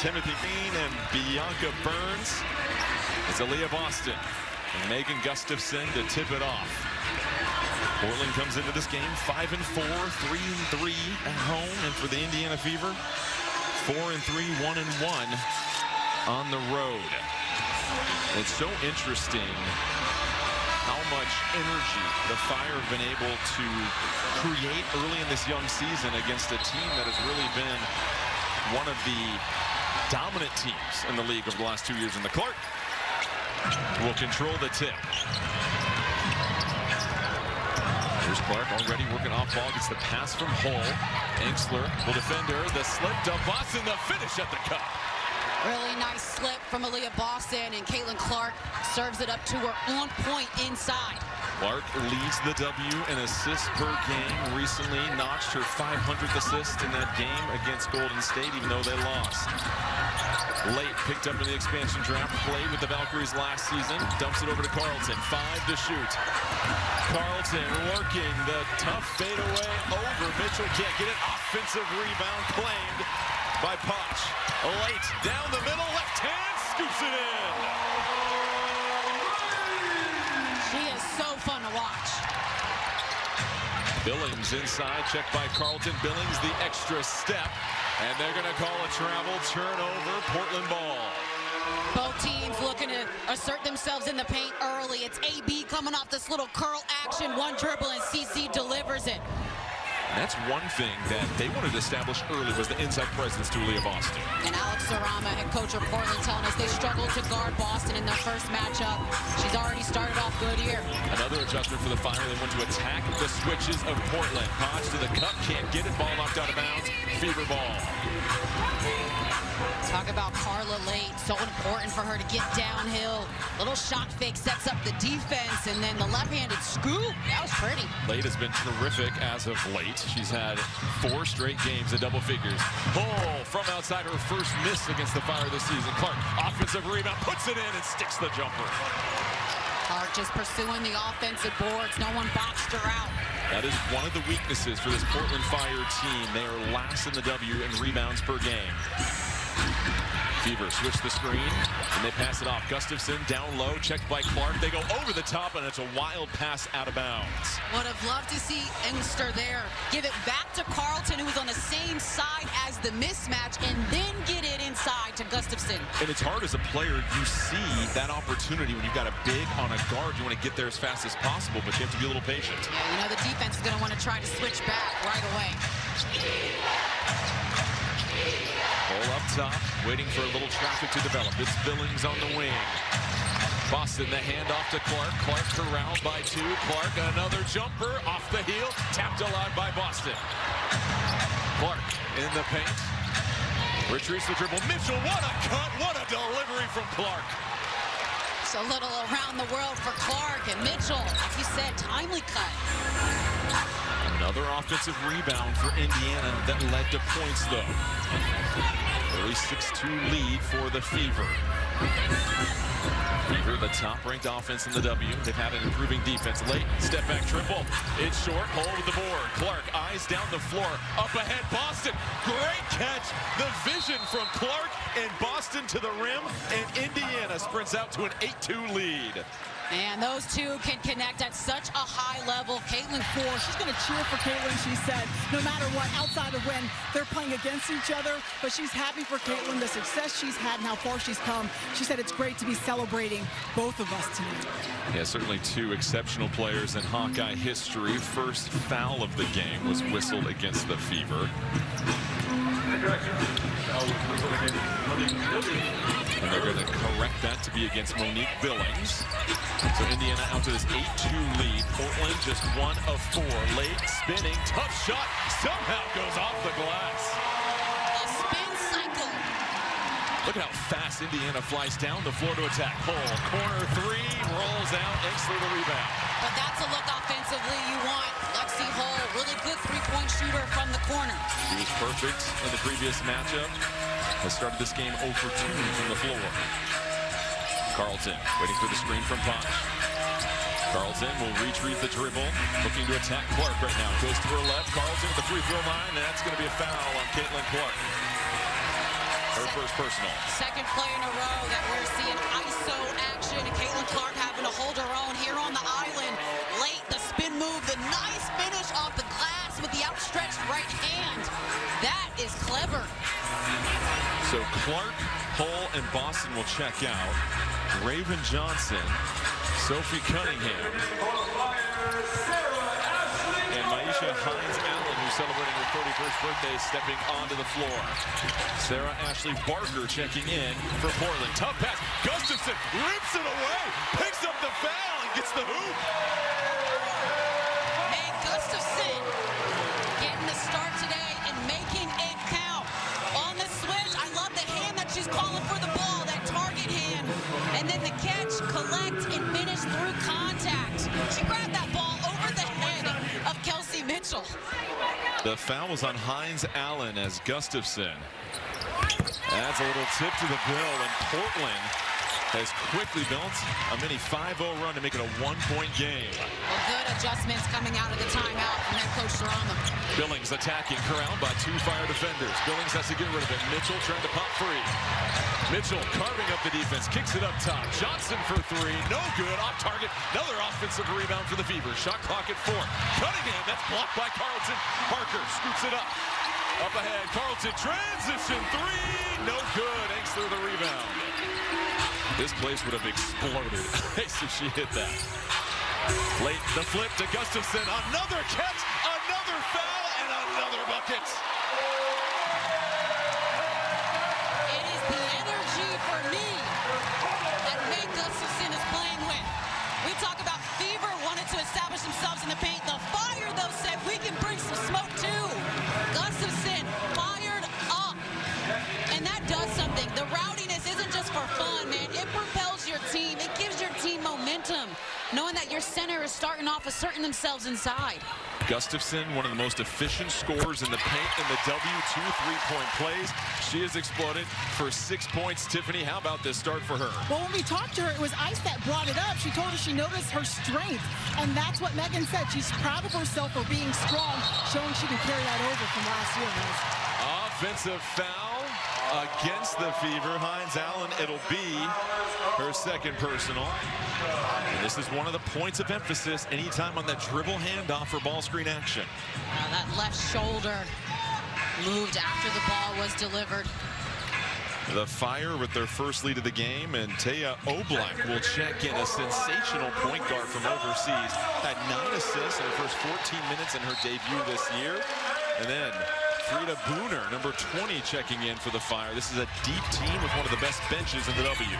Timothy Bean and Bianca Burns. It's Aaliyah Boston and Megan Gustafson to tip it off. Portland comes into this game 5-4, 3-3 at home, and for the Indiana Fever, 4-3, 1-1 on the road. It's so interesting how much energy the Fire have been able to create early in this young season against a team that has really been one of the dominant teams in the league over the last 2 years. And the Clark will control the tip. Here's Clark already working off ball, gets the pass from Hull. Enksler will defend her, the slip to Boston, the finish at the cup. Really nice slip from Aaliyah Boston, and Caitlin Clark serves it up to her on point inside. Clark leads the W in assists per game. Recently notched her 500th assist in that game against Golden State, even though they lost. Late picked up in the expansion draft, played with the Valkyries last season, dumps it over to Carlton, 5 to shoot. Carlton working the tough fadeaway over Mitchell, can't get it. Offensive rebound claimed by Poch. Late down the middle, left hand, scoops it in. She is so fun to watch. Billings inside, checked by Carlton. Billings the extra step, and they're going to call a travel turnover, Portland ball. Both teams looking to assert themselves in the paint early. It's AB coming off this little curl action, one dribble, and CC delivers it. That's one thing that they wanted to establish early, was the inside presence to Aaliyah Boston. And Alex Sarama, head coach of Portland, telling us they struggled to guard Boston in their first matchup. She's already started off good here. Another adjustment for the Fire. They want to attack the switches of Portland. Poch to the cup, can't get it. Ball knocked out of bounds. Fever ball. Talk about Carla late. So important for her to get downhill. Little shot fake sets up the defense, and then the left-handed scoop. That was pretty. Late has been terrific as of late. She's had 4 straight games in double figures. Hull from outside, her first miss against the Fire this season. Clark, offensive rebound, puts it in and sticks the jumper. Clark just pursuing the offensive boards. No one boxed her out. That is one of the weaknesses for this Portland Fire team. They are last in the W in rebounds per game. Fever switch the screen, and they pass it off. Gustafson down low, checked by Clark. They go over the top, and it's a wild pass out of bounds. Would have loved to see Engster there. Give it back to Carlton, who was on the same side as the mismatch, and then get it inside to Gustafson. And it's hard as a player. You see that opportunity when you've got a big on a guard. You want to get there as fast as possible, but you have to be a little patient. Yeah, you know the defense is going to want to try to switch back right away. Ball up top, waiting for a little traffic to develop. It's Billings on the wing. Boston, the handoff to Clark. Clark corralled by 2. Clark, another jumper off the heel. Tapped alive by Boston. Clark in the paint. Retreats the dribble. Mitchell, what a cut. What a delivery from Clark. So little around the world for Clark, and Mitchell, like you said, timely cut. Another offensive rebound for Indiana that led to points, though. Early 6-2 lead for the Fever. Fever, the top-ranked offense in the W. They've had an improving defense. Late step-back triple. It's short. Hole with the board. Clark, eyes down the floor. Up ahead, Boston. Great catch. The vision from Clark, and Boston to the rim, and Indiana sprints out to an 8-2 lead. And those two can connect at such a high level. Caitlin Ford, She's going to cheer for Caitlin, she said, no matter what, outside of when they're playing against each other. But she's happy for Caitlin, the success she's had and how far she's come. She said it's great to be celebrating both of us tonight. Yeah, certainly 2 exceptional players in Hawkeye history. First foul of the game was whistled against the Fever. And they're going to correct that to be against Monique Billings. So Indiana out to this 8-2 lead. Portland just 1 of 4. Late spinning, tough shot, somehow goes off the glass. A spin cycle. Look at how fast Indiana flies down the floor to attack. Hull, corner 3, rolls out, Enksler the rebound. But that's a look offensively you want. Lexi Hull, really good three-point shooter from the corner. He was perfect in the previous matchup. Has started this game 0 for 2 from the floor. Carlton waiting for the screen from Poch. Carlton will retrieve the dribble, looking to attack Clark right now. Goes to her left. Carlton at the free throw line, and that's going to be a foul on Caitlin Clark. Her first personal. Second play in a row that we're seeing ISO action. And Caitlin Clark having to hold her own here on the island. Late, the spin move, the nice finish off the glass with the outstretched right hand. That is clever. So Clark, Hull, and Boston will check out. Raven Johnson, Sophie Cunningham, and Maisha Hines-Allen, who's celebrating her 31st birthday, stepping onto the floor. Sarah Ashley Barker checking in for Portland. Tough pass. Gustafson rips it away, picks up the foul, and gets the hoop. Hey, Gustafson getting the start today and making it count. On the switch, I love the hand that she's calling for the ball, that target hand. And then the catch, collect, and finish through contact. She grabbed that ball over the head of Kelsey Mitchell. The foul was on Hines-Allen as Gustafson adds a little tip to the bill, and Portland has quickly built a mini 5-0 run to make it a 1-point game. Well, good adjustments coming out of the timeout from head coach Serrano. Billings attacking, corralled by 2 Fire defenders. Billings has to get rid of it. Mitchell trying to pop free. Mitchell carving up the defense, kicks it up top. Johnson for 3, no good, off target. Another offensive rebound for the Fever. Shot clock at 4. Cunningham, that's blocked by Carlton. Parker scoops it up. Up ahead, Carlton, transition 3, no good, Hanks through the rebound. This place would have exploded if she hit that. Late, the flip to Gustafson, another catch, another foul, and another bucket. It is the energy for me that May Gustafson is playing with. We talk about Fever wanted to establish themselves in the paint. The Fire, though, said we can bring some smoke, too. Gustafson fired up, and that does something. The rowdiness isn't just for fun, man. It propels your team. It gives your team momentum, knowing that your center is starting off asserting themselves inside. Gustafson, one of the most efficient scorers in the paint in the W, 2 3-point plays. She has exploded for 6 points. Tiffany, how about this start for her? Well, when we talked to her, it was Ice that brought it up. She told us she noticed her strength, and that's what Megan said. She's proud of herself for being strong, showing she can carry that over from last year, guys. Offensive foul against the Fever. Hines-Allen, it'll be her second personal. And this is one of the points of emphasis anytime on that dribble handoff for ball screen action. That left shoulder moved after the ball was delivered. The Fire with their first lead of the game, and Taya Oblak will check in, a sensational point guard from overseas. Had 9 assists in her first 14 minutes in her debut this year. And then Frida Booner, number 20, checking in for the Fire. This is a deep team with one of the best benches in the W.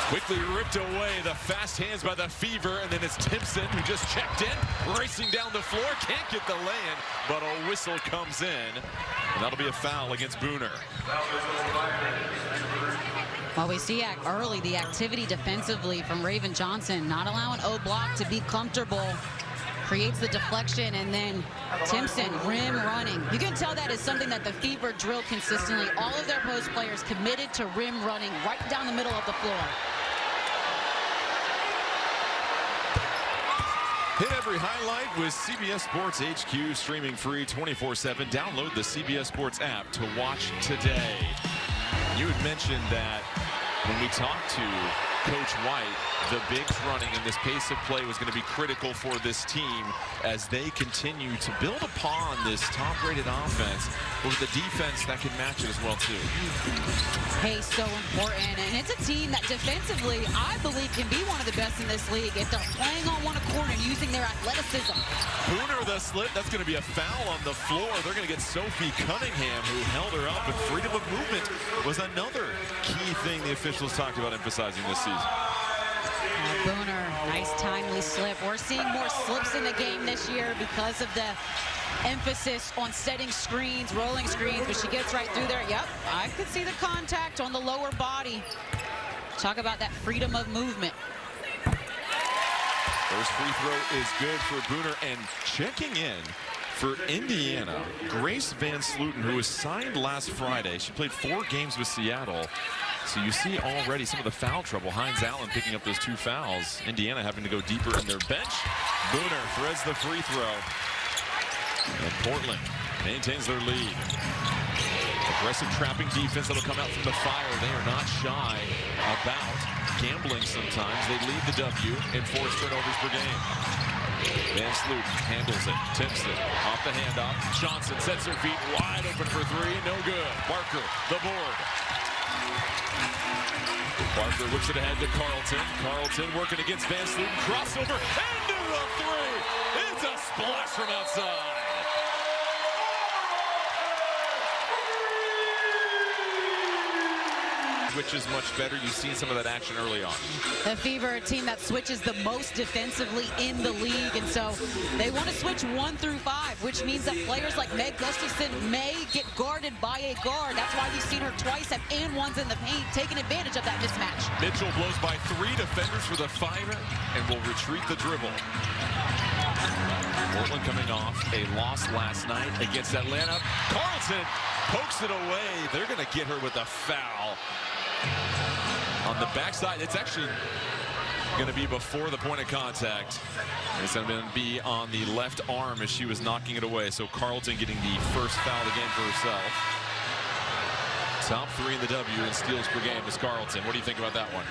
Quickly ripped away, the fast hands by the Fever, and then it's Timpson who just checked in, racing down the floor, can't get the lay-in, but a whistle comes in, and that'll be a foul against Booner. Well, we see early the activity defensively from Raven Johnson, not allowing O'Block to be comfortable. Creates the deflection, and then Timpson rim running. You can tell that is something that the Fever drill consistently. All of their post players committed to rim running right down the middle of the floor. Hit every highlight with CBS Sports HQ, streaming free 24/7. Download the CBS Sports app to watch today. You had mentioned that when we talked to Coach White, the bigs running and this pace of play was going to be critical for this team as they continue to build upon this top-rated offense with the defense that can match it as well, too. Pace so important, and it's a team that defensively, I believe, can be one of the best in this league if they're playing on one accord and using their athleticism. Booner the slip, that's going to be a foul on the floor. They're going to get Sophie Cunningham, who held her up, and freedom of movement was another key thing the officials talked about emphasizing this season. Booner, nice timely slip. We're seeing more slips in the game this year because of the emphasis on setting screens, rolling screens, but she gets right through there. Yep, I could see the contact on the lower body. Talk about that freedom of movement. First free throw is good for Booner, and checking in for Indiana, Grace Van Sluten, who was signed last Friday. She played 4 games with Seattle. So you see already some of the foul trouble. Hines-Allen picking up those 2 fouls. Indiana having to go deeper in their bench. Booner threads the free throw. And Portland maintains their lead. Aggressive trapping defense that'll come out from the fire. They are not shy about gambling sometimes. They lead the W in forced turnovers per game. Van Sloot handles it. Timpson off the handoff. Johnson sets her feet wide open for three. No good. Barker, the board. Barker whips it ahead to Carlton. Carlton working against Van Sloot. Crossover into the three. It's a splash from outside. Which is much better. You've seen some of that action early on. The Fever, a team that switches the most defensively in the league, and so they want to switch 1 through 5, which means that players like Meg Gustafson may get guarded by a guard. That's why we've seen her twice have and ones in the paint, taking advantage of that mismatch. Mitchell blows by 3 defenders for the Fire and will retreat the dribble. Portland coming off a loss last night against Atlanta. Carlton pokes it away. They're going to get her with a foul. On the backside, it's actually going to be before the point of contact. It's going to be on the left arm as she was knocking it away. So Carlton getting the first foul of the game for herself. Top 3 in the W in steals per game is Carlton. What do you think about that one?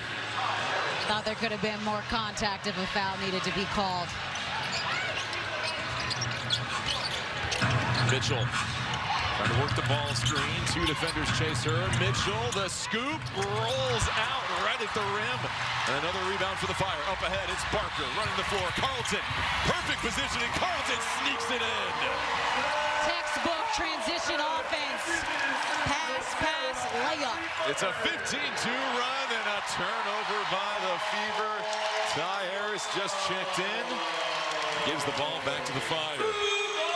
Thought there could have been more contact if a foul needed to be called. Mitchell trying to work the ball screen. 2 defenders chase her. Mitchell, the scoop, rolls out right at the rim. And another rebound for the Fire. Up ahead, it's Barker running the floor. Carlton, perfect positioning. Carlton sneaks it in. Textbook transition offense. Pass, layup. It's a 15-2 run and a turnover by the Fever. Ty Harris just checked in. Gives the ball back to the Fire.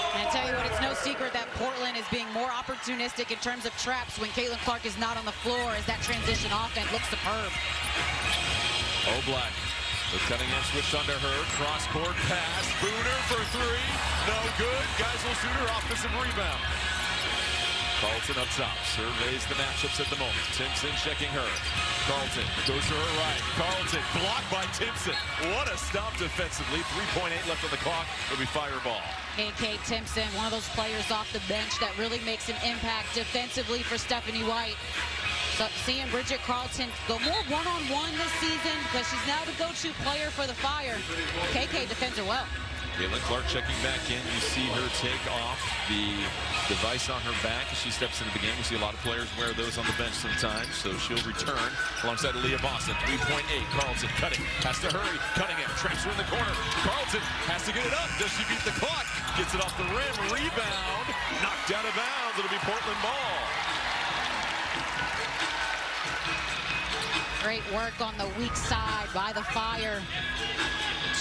And I tell you what, it's no secret that Portland is being more opportunistic in terms of traps when Caitlin Clark is not on the floor, as that transition offense looks superb. Oblak, the cutting edge switched under her. Cross-court pass. Booner for 3. No good. Geisel-Suter offensive rebound. Carlton up top. Surveys the matchups at the moment. Timpson checking her. Carlton goes to her right. Carlton blocked by Timpson. What a stop defensively. 3.8 left on the clock. It'll be Fireball. Kate Timpson, one of those players off the bench that really makes an impact defensively for Stephanie White. So seeing Bridget Carlton go more one-on-one this season because she's now the go-to player for the Fire. KK defends her well. Caitlin Clark checking back in. You see her take off the device on her back as she steps into the game. We see a lot of players wear those on the bench sometimes, so she'll return alongside Leah Boston. 3.8. Carlton cutting, has to hurry. Cunningham traps her in the corner. Carlton has to get it up. Does she beat the clock? Gets it off the rim. Rebound. Knocked out of bounds. It'll be Portland ball. Great work on the weak side by the Fire.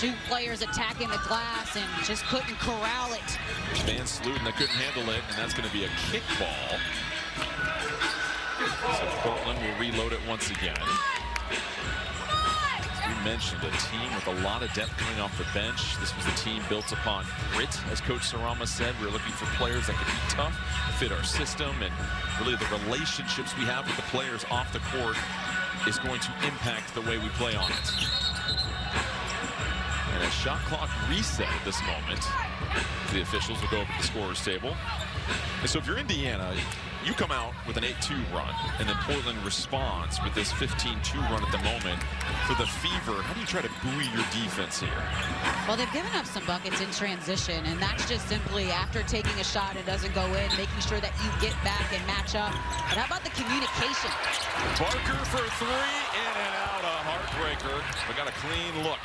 2 players attacking the glass and just couldn't corral it. Van Sloot, and they couldn't handle it, and that's going to be a kickball. So Portland will reload it once again. As we mentioned, a team with a lot of depth coming off the bench. This was a team built upon grit, as Coach Sarama said. We're looking for players that can be tough, fit our system, and really the relationships we have with the players off the court is going to impact the way we play on it. And a shot clock reset at this moment. The officials will go over to the scorer's table. And so if you're Indiana, you come out with an 8-2 run, and then Portland responds with this 15-2 run at the moment. For the Fever, how do you try to buoy your defense here? Well, they've given up some buckets in transition, and that's just simply after taking a shot and doesn't go in, making sure that you get back and match up. But how about the communication? Barker for 3, in and out, a heartbreaker. We got a clean look.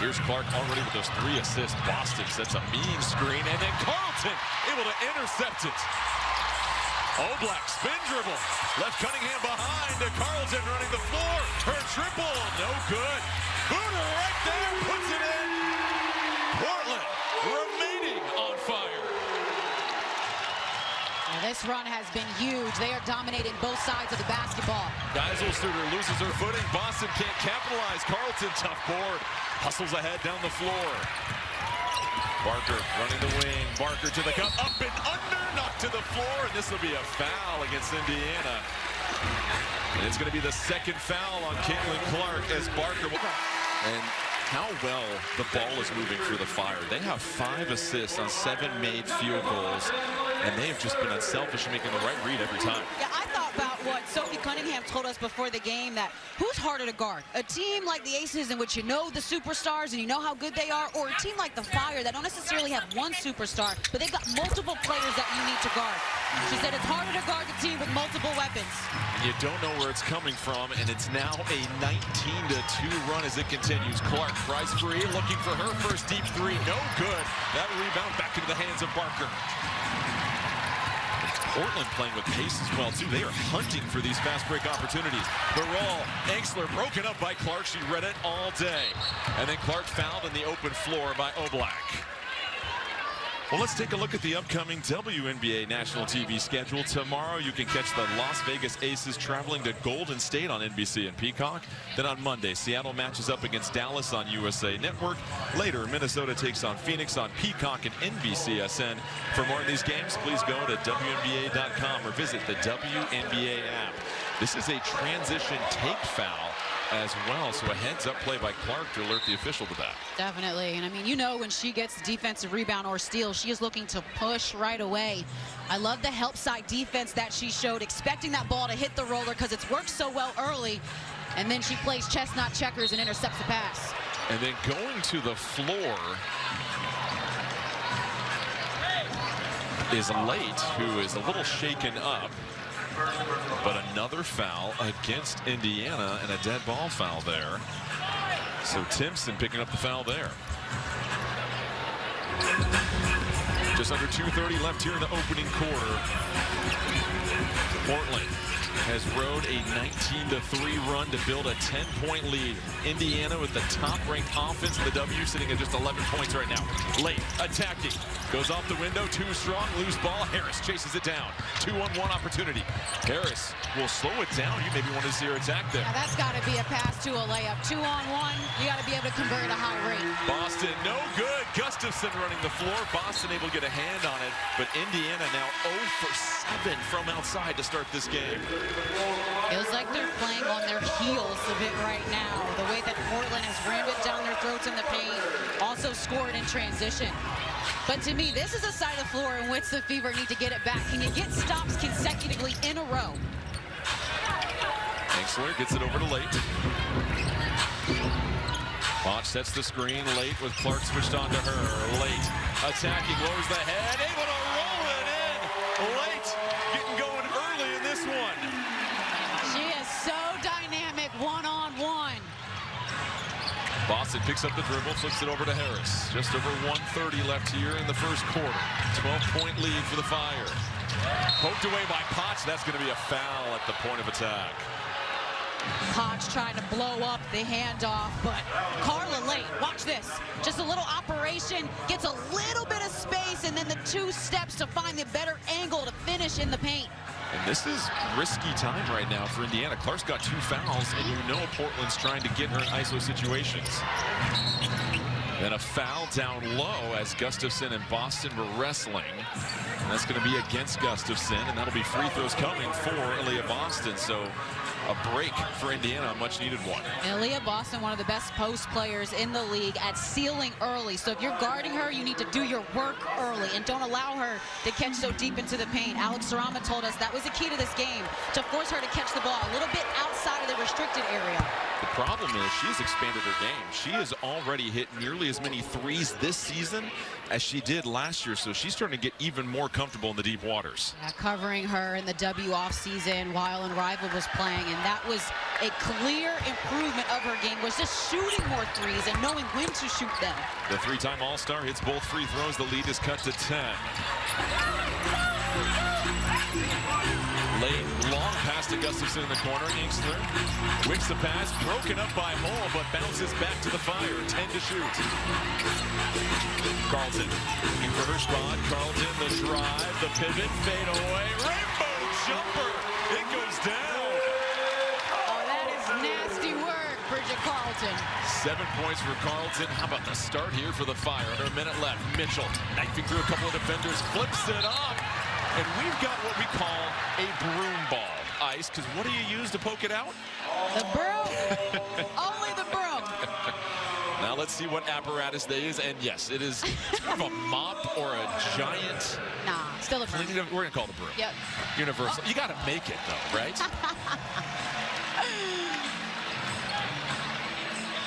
Here's Clark already with those 3 assists. Boston sets a mean screen, and then Carlton able to intercept it. Oblak spin dribble. Left Cunningham behind to Carlton running the floor. Her triple, no good. Booner right there, puts it in. Portland remaining on fire. Now, this run has been huge. They are dominating both sides of the basketball. Geisel-Suter loses her footing. Boston can't capitalize. Carlton, tough board. Hustles ahead down the floor. Barker running the wing. Barker to the cup. Up and under. Knocked to the floor. And this will be a foul against Indiana. And it's going to be the second foul on Caitlin Clark as Barker. And how well the ball is moving for the Fire. They have 5 assists on 7 made field goals, and they have just been unselfish in making the right read every time. Yeah, I thought about what Sophie Cunningham told us before the game, that who's harder to guard? A team like the Aces, in which you know the superstars and you know how good they are, or a team like the Fire that don't necessarily have one superstar, but they've got multiple players that you need to guard. She said it's harder to guard the team with multiple weapons. You don't know where it's coming from, and it's now a 19-2 run as it continues. Clark tries free, looking for her first deep three. No good. That rebound back into the hands of Barker. Portland playing with pace as well, too. They are hunting for these fast break opportunities. Barral, Engstler broken up by Clark. She read it all day. And then Clark fouled in the open floor by Oblak. Well, let's take a look at the upcoming WNBA national TV schedule. Tomorrow, you can catch the Las Vegas Aces traveling to Golden State on NBC and Peacock. Then on Monday, Seattle matches up against Dallas on USA Network. Later, Minnesota takes on Phoenix on Peacock and NBCSN. For more of these games, please go to WNBA.com or visit the WNBA app. This is a transition take foul as well, so a heads-up play by Clark to alert the official to that. Definitely, and I mean, you know, when she gets defensive rebound or steal, she is looking to push right away. I love the help side defense that she showed, expecting that ball to hit the roller because it's worked so well early, and then she plays chestnut checkers and intercepts the pass. And then going to the floor is Late, who is a little shaken up. But another foul against Indiana and a dead ball foul there. So Timpson picking up the foul there. Just under 2:30 left here in the opening quarter. Portland has rode a 19-3 run to build a 10-point lead. Indiana with the top-ranked offense in the W, sitting at just 11 points right now. Late attacking, goes off the window, too strong, loose ball. Harris chases it down. 2-on-1 opportunity. Harris will slow it down. You maybe want to see her attack there. Now that's got to be a pass to a layup. 2-on-1. You got to be able to convert at a high rate. Boston, no good. Gustafson running the floor. Boston able to get a hand on it, but Indiana now 0 for 7 from outside to start this game. Feels like they're playing on their heels a bit right now. The way that Portland has rammed it down their throats in the paint, also scored in transition. But to me, this is a side of the floor in which the Fever need to get it back. Can you get stops consecutively in a row? Engstler gets it over to Late. Botch sets the screen. Late with Clark switched on to her. Late attacking, lowers the head, able to roll it in. Late getting going early in this one. She is so dynamic one-on-one. Boston picks up the dribble, flips it over to Harris. Just over 1:30 left here in the first quarter. 12-point lead for the Fire. Poked away by Potts. That's going to be a foul at the point of attack. Potts trying to blow up the handoff, but Carla Late, watch this. Just a little operation, gets a little bit of space, and then the 2 steps to find the better angle to finish in the paint. And this is risky time right now for Indiana. Clark's got 2 fouls, and you know Portland's trying to get her in ISO situations. Then a foul down low as Gustafson and Boston were wrestling. And that's going to be against Gustafson, and that'll be free throws coming for Aaliyah Boston. So a break for Indiana, a much-needed one. And Aaliyah Boston, one of the best post players in the league at sealing early. So if you're guarding her, you need to do your work early and don't allow her to catch so deep into the paint. Alex Sarama told us that was the key to this game, to force her to catch the ball a little bit outside of the restricted area. The problem is she's expanded her game. She has already hit nearly as many threes this season as she did last year, so she's starting to get even more comfortable in the deep waters. Yeah, covering her in the W offseason while in Rival was playing, and that was a clear improvement of her game, was just shooting more threes and knowing when to shoot them. The 3-time All-Star hits both free throws. The lead is cut to 10. Late, long pass to Gustafson in the corner. Engstler wicks the pass, broken up by Hull, but bounces back to the Fire. 10 to shoot. Carlton looking for her spot. Carlton, the drive, the pivot, fade away. Rainbow jumper. It goes down. Oh, that is nasty work, Bridget Carlton. 7 points for Carlton. How about the start here for the Fire? Under a minute left. Mitchell knifing through a couple of defenders, flips it up. And we've got what we call a broom ball. Ice, because what do you use to poke it out? The broom. Only the broom. Now let's see what apparatus they is. And yes, it is sort of a mop or a giant. Nah, still a broom. We're going to call it a broom. Yep. Universal. You got to make it, though, right?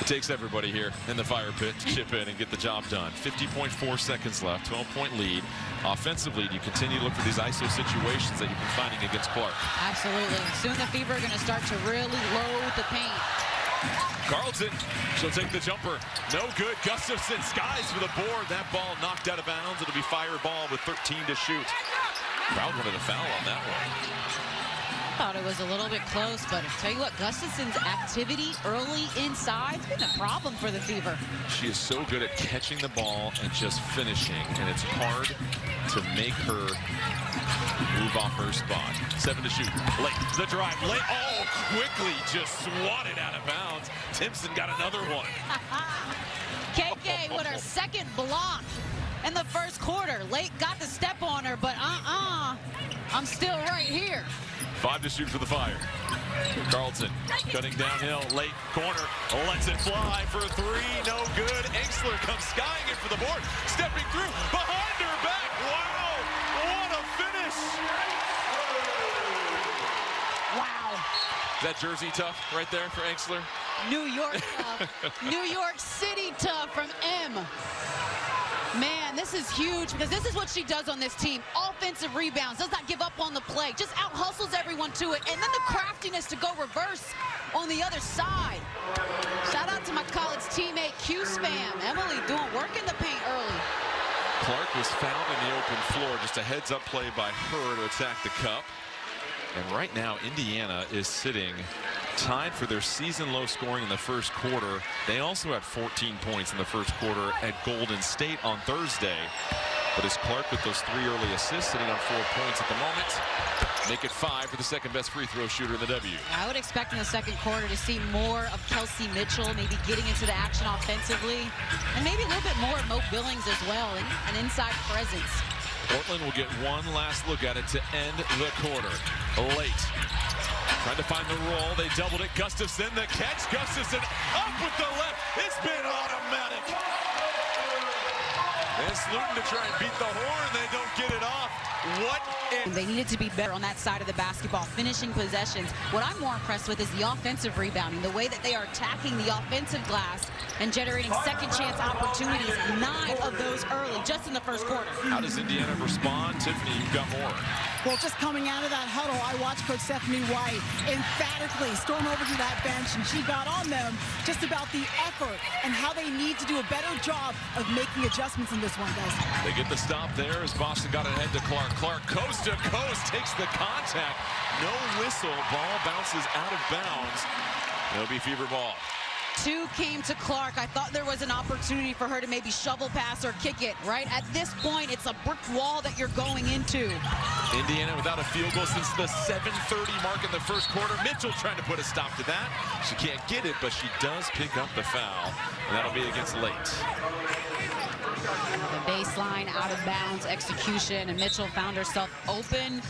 It takes everybody here in the fire pit to chip in and get the job done. 50.4 seconds left, 12-point lead. Offensively, do you continue to look for these ISO situations that you've been finding against Clark? Absolutely. Soon the Fever are going to start to really load the paint. Carlton, she'll take the jumper. No good. Gustafson skies for the board. That ball knocked out of bounds. It'll be fire ball with 13 to shoot. Crowd wanted a foul on that one. Thought it was a little bit close, but I tell you what, Gustafson's activity early inside has been a problem for the Fever. She is so good at catching the ball and just finishing, and it's hard to make her move off her spot. 7 to shoot. Late. The drive. Late. Oh, quickly just swatted out of bounds. Timpson got another one. KK with her second block in the first quarter. Late got the step on her, but I'm still right here. 5 to shoot for the Fire. Carlton cutting downhill, late corner, lets it fly for 3, no good. Engsler comes skying in for the board, stepping through, behind her back. Wow, what a finish. Wow. Is that Jersey tough right there for Engsler? New York tough. New York City tough from M. Man, this is huge because this is what she does on this team. Offensive rebounds, does not give up on the play, just out-hustles everyone to it. And then the craftiness to go reverse on the other side. Shout out to my college teammate, Q-Spam. Emily doing work in the paint early. Clark was found in the open floor. Just a heads-up play by her to attack the cup. And right now, Indiana is sitting tied for their season low scoring in the first quarter. They also had 14 points in the first quarter at Golden State on Thursday. But it's Clark with those 3 early assists, sitting on 4 points at the moment. Make it 5 for the second best free throw shooter in the W. I would expect in the second quarter to see more of Kelsey Mitchell, maybe getting into the action offensively, and maybe a little bit more of Mo Billings as well, and an inside presence. Portland will get one last look at it to end the quarter. Late. Trying to find the roll. They doubled it. Gustafson, the catch. Gustafson up with the left. It's been automatic. And Slutin to try and beat the horn. They don't get it off. What? They needed to be better on that side of the basketball, finishing possessions. What I'm more impressed with is the offensive rebounding, the way that they are attacking the offensive glass and generating second chance opportunities. 9 of those early, just in the first quarter. How does Indiana respond? Tiffany, you've got more. Well, just coming out of that huddle, I watched Coach Stephanie White emphatically storm over to that bench, and she got on them just about the effort and how they need to do a better job of making adjustments in this one, guys. They get the stop there as Boston got ahead to Clark. Clark coast to coast takes the contact. No whistle. Ball bounces out of bounds. It'll be Fever ball. 2 came to Clark. I thought there was an opportunity for her to maybe shovel pass or kick it, right? At this point, it's a brick wall that you're going into. Indiana without a field goal since the 7:30 mark in the first quarter. Mitchell trying to put a stop to that. She can't get it, but she does pick up the foul, and that'll be against Late. The baseline out of bounds execution, and Mitchell found herself open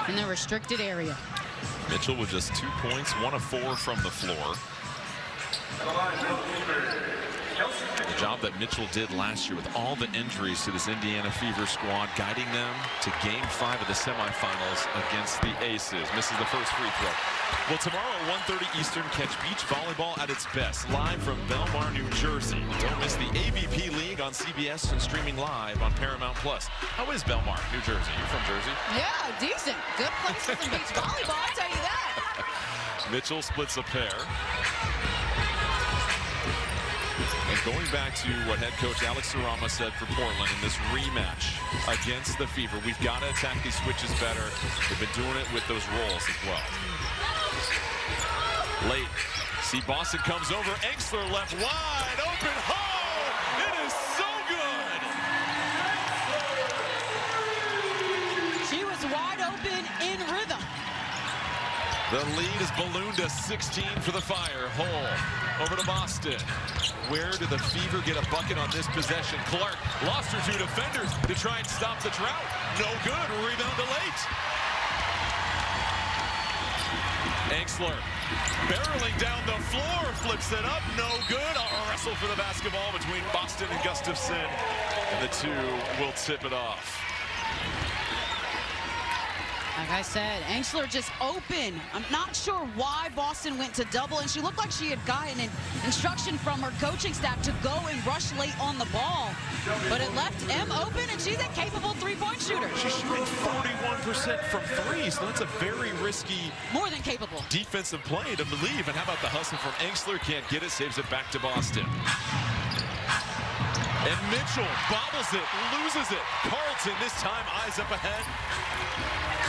in the restricted area. Mitchell with just 2 points, 1 of 4 from the floor. The job that Mitchell did last year with all the injuries to this Indiana Fever squad, guiding them to Game 5 of the semifinals against the Aces. Misses the first free throw. Well, tomorrow at 1:30 Eastern, catch beach volleyball at its best, live from Belmar, New Jersey. Don't miss the AVP League on CBS and streaming live on Paramount+. How is Belmar, New Jersey? You're from Jersey? Yeah, decent. Good place for some beach volleyball, I'll tell you that. Mitchell splits a pair. And going back to what head coach Alex Sarama said for Portland in this rematch against the Fever, we've got to attack these switches better. They've been doing it with those rolls as well. Late. See Boston comes over. Engsler left wide open. Oh, it is so good. She was wide open in rhythm. The lead is ballooned to 16 for the Fire. Hole over to Boston. Where did the Fever get a bucket on this possession? Clark lost her 2 defenders to try and stop the drought. No good. Rebound to Late. Engsler Barreling down the floor, flips it up, no good. A wrestle for the basketball between Boston and Gustafson, and the two will tip it off. Like I said, Engstler just open. I'm not sure why Boston went to double, and she looked like she had gotten an instruction from her coaching staff to go and rush late on the ball. But it left M open, and she's a capable three-point shooter. She's shooting 41% from three, so that's a very risky, more than capable, defensive play to believe. And how about the hustle from Engstler? Can't get it, saves it back to Boston. And Mitchell bobbles it, loses it. Carlton this time eyes up ahead.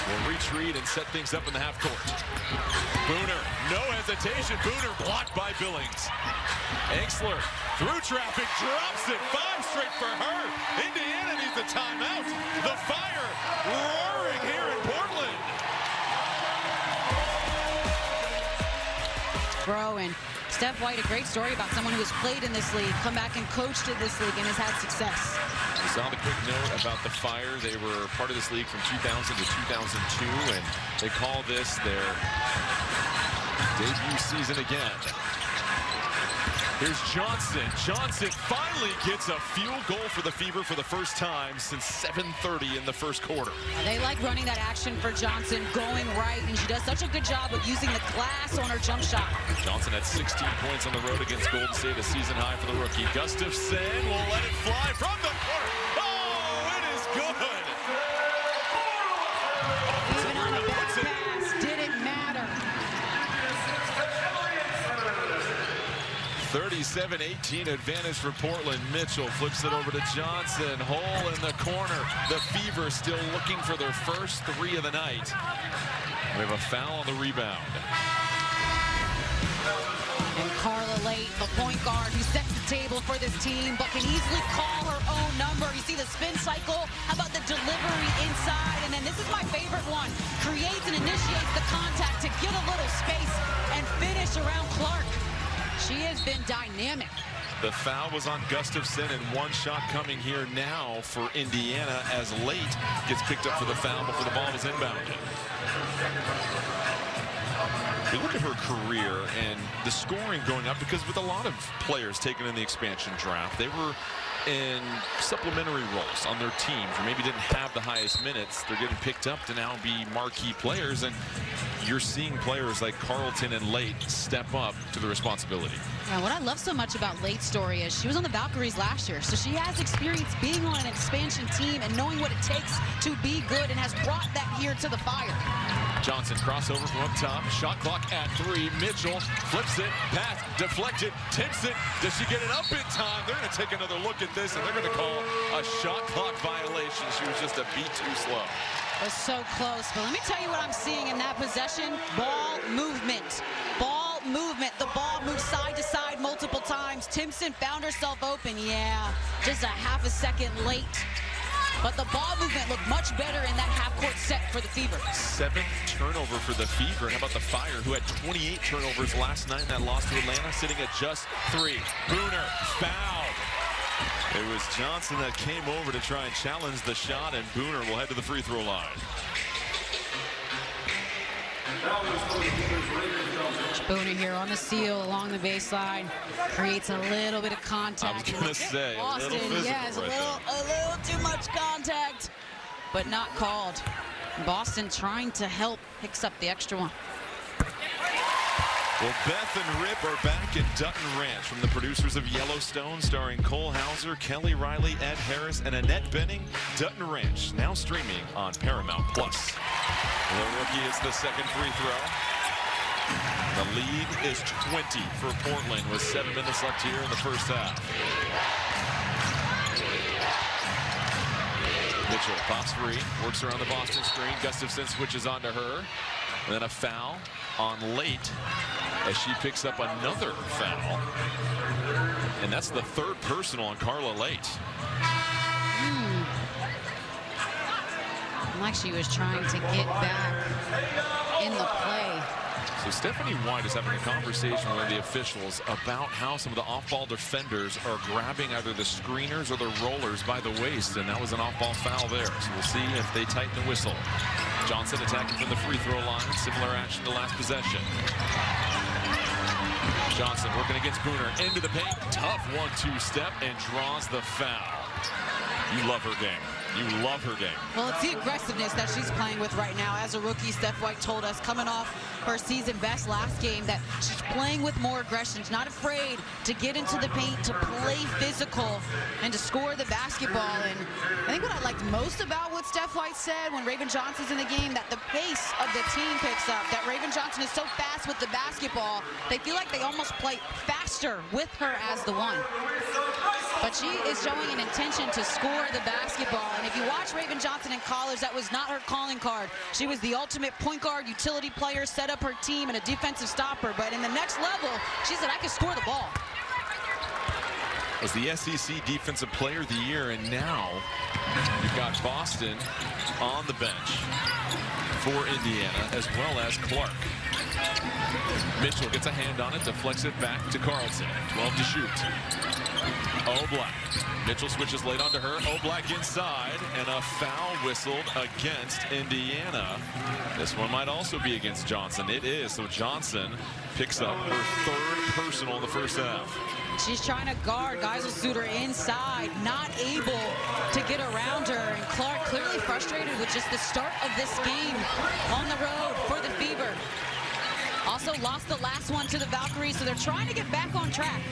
Will retreat and set things up in the half court. Booner, no hesitation. Booner blocked by Billings. Engstler through traffic, drops it. 5 straight for her. Indiana needs a timeout. The Fire roaring here in Portland. Bro, and Steph White, a great story about someone who has played in this league, come back and coached in this league, and has had success. We saw the quick note about the Fire. They were part of this league from 2000 to 2002, and they call this their debut season again. Here's Johnson. Johnson finally gets a field goal for the Fever for the first time since 7:30 in the first quarter. They like running that action for Johnson, going right, and she does such a good job of using the glass on her jump shot. Johnson had 16 points on the road against Golden State, a season high for the rookie. Gustafson will let it fly from the corner. Oh, it is good. Even on a bad pass, didn't matter. 37-18 advantage for Portland. Mitchell flips it over to Johnson. Hole in the corner. The Fever still looking for their first 3 of the night. We have a foul on the rebound. And Carla Late, the point guard who sets the table for this team, but can easily call her own number. You see the spin cycle. How about the delivery inside? And then this is my favorite one. Creates and initiates the contact to get a little space and finish around Clark. She has been dynamic. The foul was on Gustafson, and one shot coming here now for Indiana as Late gets picked up for the foul before the ball was inbounded. You look at her career and the scoring going up, because with a lot of players taken in the expansion draft, they were in supplementary roles on their teams, or maybe didn't have the highest minutes. They're getting picked up to now be marquee players, and you're seeing players like Carlton and Late step up to the responsibility. Yeah, what I love so much about Late's story is she was on the Valkyries last year, so she has experience being on an expansion team and knowing what it takes to be good, and has brought that here to the Fire. Johnson crossover from up top, shot clock at 3. Mitchell flips it, pass deflected, tips it. Does she get it up in time? They're going to take another look at this, and they're going to call a shot clock violation. She was just a beat too slow. Was so close, but let me tell you what I'm seeing in that possession. Ball movement. Ball movement. The ball moved side to side multiple times. Timpson found herself open. Yeah, just a half a second late. But the ball movement looked much better in that half-court set for the Fever. 7th turnover for the Fever. How about the Fire, who had 28 turnovers last night in that loss to Atlanta, sitting at just 3. Booner fouled. It was Johnson that came over to try and challenge the shot, and Booner will head to the free throw line. Booner here on the seal along the baseline, creates a little bit of contact. I was going to say, Boston, a little physical, yes, right a little too much contact, but not called. Boston trying to help, picks up the extra one. Well, Beth and Rip are back in Dutton Ranch from the producers of Yellowstone, starring Cole Hauser, Kelly Riley, Ed Harris, and Annette Benning. Dutton Ranch, now streaming on Paramount+. The rookie hits the second free throw. The lead is 20 for Portland with 7 minutes left here in the first half. Mitchell pops free, works around the Boston screen. Gustafson switches onto her. And then a foul on Late as she picks up another foul. And that's the 3rd personal on Carla Late. Like she was trying to get back in the play. So Stephanie White is having a conversation with the officials about how some of the off-ball defenders are grabbing either the screeners or the rollers by the waist, and that was an off-ball foul there. So we'll see if they tighten the whistle. Johnson attacking from the free throw line. Similar action to last possession. Johnson working against Booner. Into the paint. Tough 1-2 step and draws the foul. You love her game. You love her game. Well, it's the aggressiveness that she's playing with right now. As a rookie, Steph White told us coming off her season best last game that she's playing with more aggression. She's not afraid to get into the paint, to play physical, and to score the basketball. And I think what I liked most about what Steph White said when Raven Johnson's in the game, that the pace of the team picks up, that Raven Johnson is so fast with the basketball, they feel like they almost play faster with her as the one. But she is showing an intention to score the basketball. And if you watch Raven Johnson in college, that was not her calling card. She was the ultimate point guard, utility player, set up her team, and a defensive stopper. But in the next level, she said, I can score the ball. Was the SEC Defensive Player of the Year, and now you've got Boston on the bench for Indiana, as well as Clark. Mitchell gets a hand on it, deflects it back to Carlson. 12 to shoot. Oblak. Mitchell switches late onto her. Oblak inside, and a foul whistled against Indiana. This one might also be against Johnson. It is, so Johnson picks up her third personal in the first half. She's trying to guard Geiselsuter inside, not able to get around her. And Clark clearly frustrated with just the start of this game on the road for the Fever. Also lost the last one to the Valkyries, so they're trying to get back on track.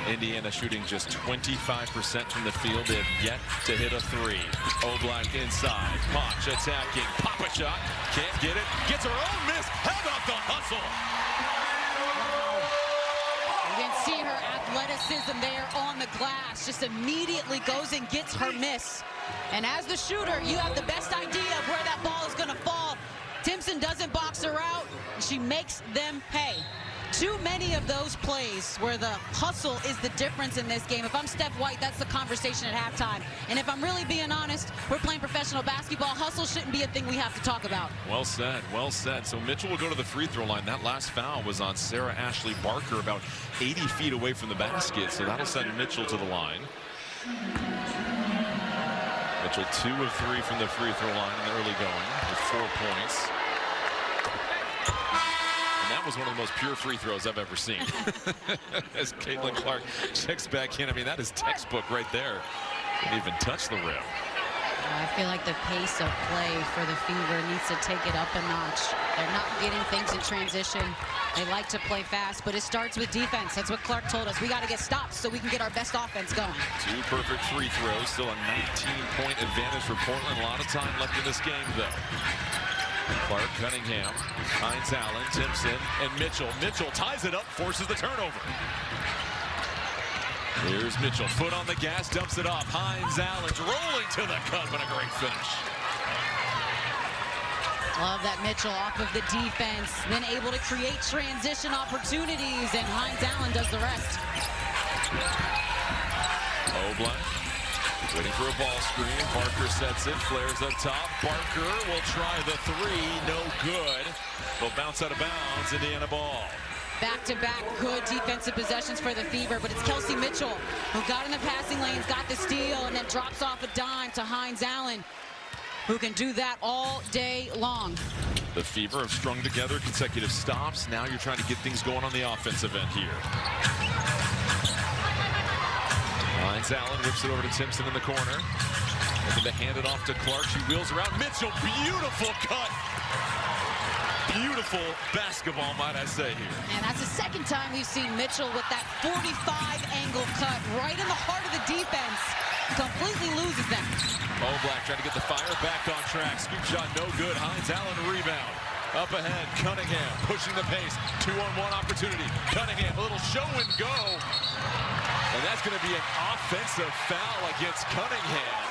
Indiana shooting just 25% from the field. They have yet to hit a three. Oblak inside. Poch attacking. Pop a shot. Can't get it. Gets her own miss. How about the hustle? You can see her athleticism there on the glass. Just immediately goes and gets her miss. And as the shooter, you have the best idea of where that ball is going to fall. Timpson doesn't box her out. She makes them pay. Too many of those plays where the hustle is the difference in this game. If I'm Steph White, that's the conversation at halftime. And if I'm really being honest, we're playing professional basketball. Hustle shouldn't be a thing we have to talk about. Well said, well said. So Mitchell will go to the free throw line. That last foul was on Sarah Ashley Barker, about 80 feet away from the basket. So that'll send Mitchell to the line. Mitchell 2 of 3 from the free throw line in the early going with 4 points. That was one of the most pure free throws I've ever seen. As Caitlin Clark checks back in. I mean, that is textbook right there. Didn't even touch the rim. I feel like the pace of play for the Fever needs to take it up a notch. They're not getting things in transition. They like to play fast, but it starts with defense. That's what Clark told us. We got to get stops so we can get our best offense going. 2 perfect free throws. Still a 19-point advantage for Portland. A lot of time left in this game, though. Clark, Cunningham, Hines Allen, Timpson, and Mitchell. Mitchell ties it up, forces the turnover. Here's Mitchell, foot on the gas, dumps it off. Hines Allen's rolling to the cup, and a great finish. Love that Mitchell off of the defense, then able to create transition opportunities, and Hines Allen does the rest. Oblak. Waiting for a ball screen. Barker sets it. Flares up top. Barker will try the three. No good. Will bounce out of bounds. Indiana ball. Back-to-back good defensive possessions for the Fever, but it's Kelsey Mitchell who got in the passing lanes, got the steal, and then drops off a dime to Hines Allen, who can do that all day long. The Fever have strung together consecutive stops. Now you're trying to get things going on the offensive end here. Hines Allen whips it over to Timpson in the corner. Looking to hand it off to Clark. She wheels around. Mitchell, beautiful cut. Beautiful basketball, might I say here. And that's the second time we've seen Mitchell with that 45 angle cut right in the heart of the defense. Completely loses them. Oblak trying to get the fire back on track. Scoop shot no good. Hines Allen rebound. Up ahead, Cunningham pushing the pace. 2-on-1 opportunity. Cunningham, a little show and go. And that's going to be an offensive foul against Cunningham.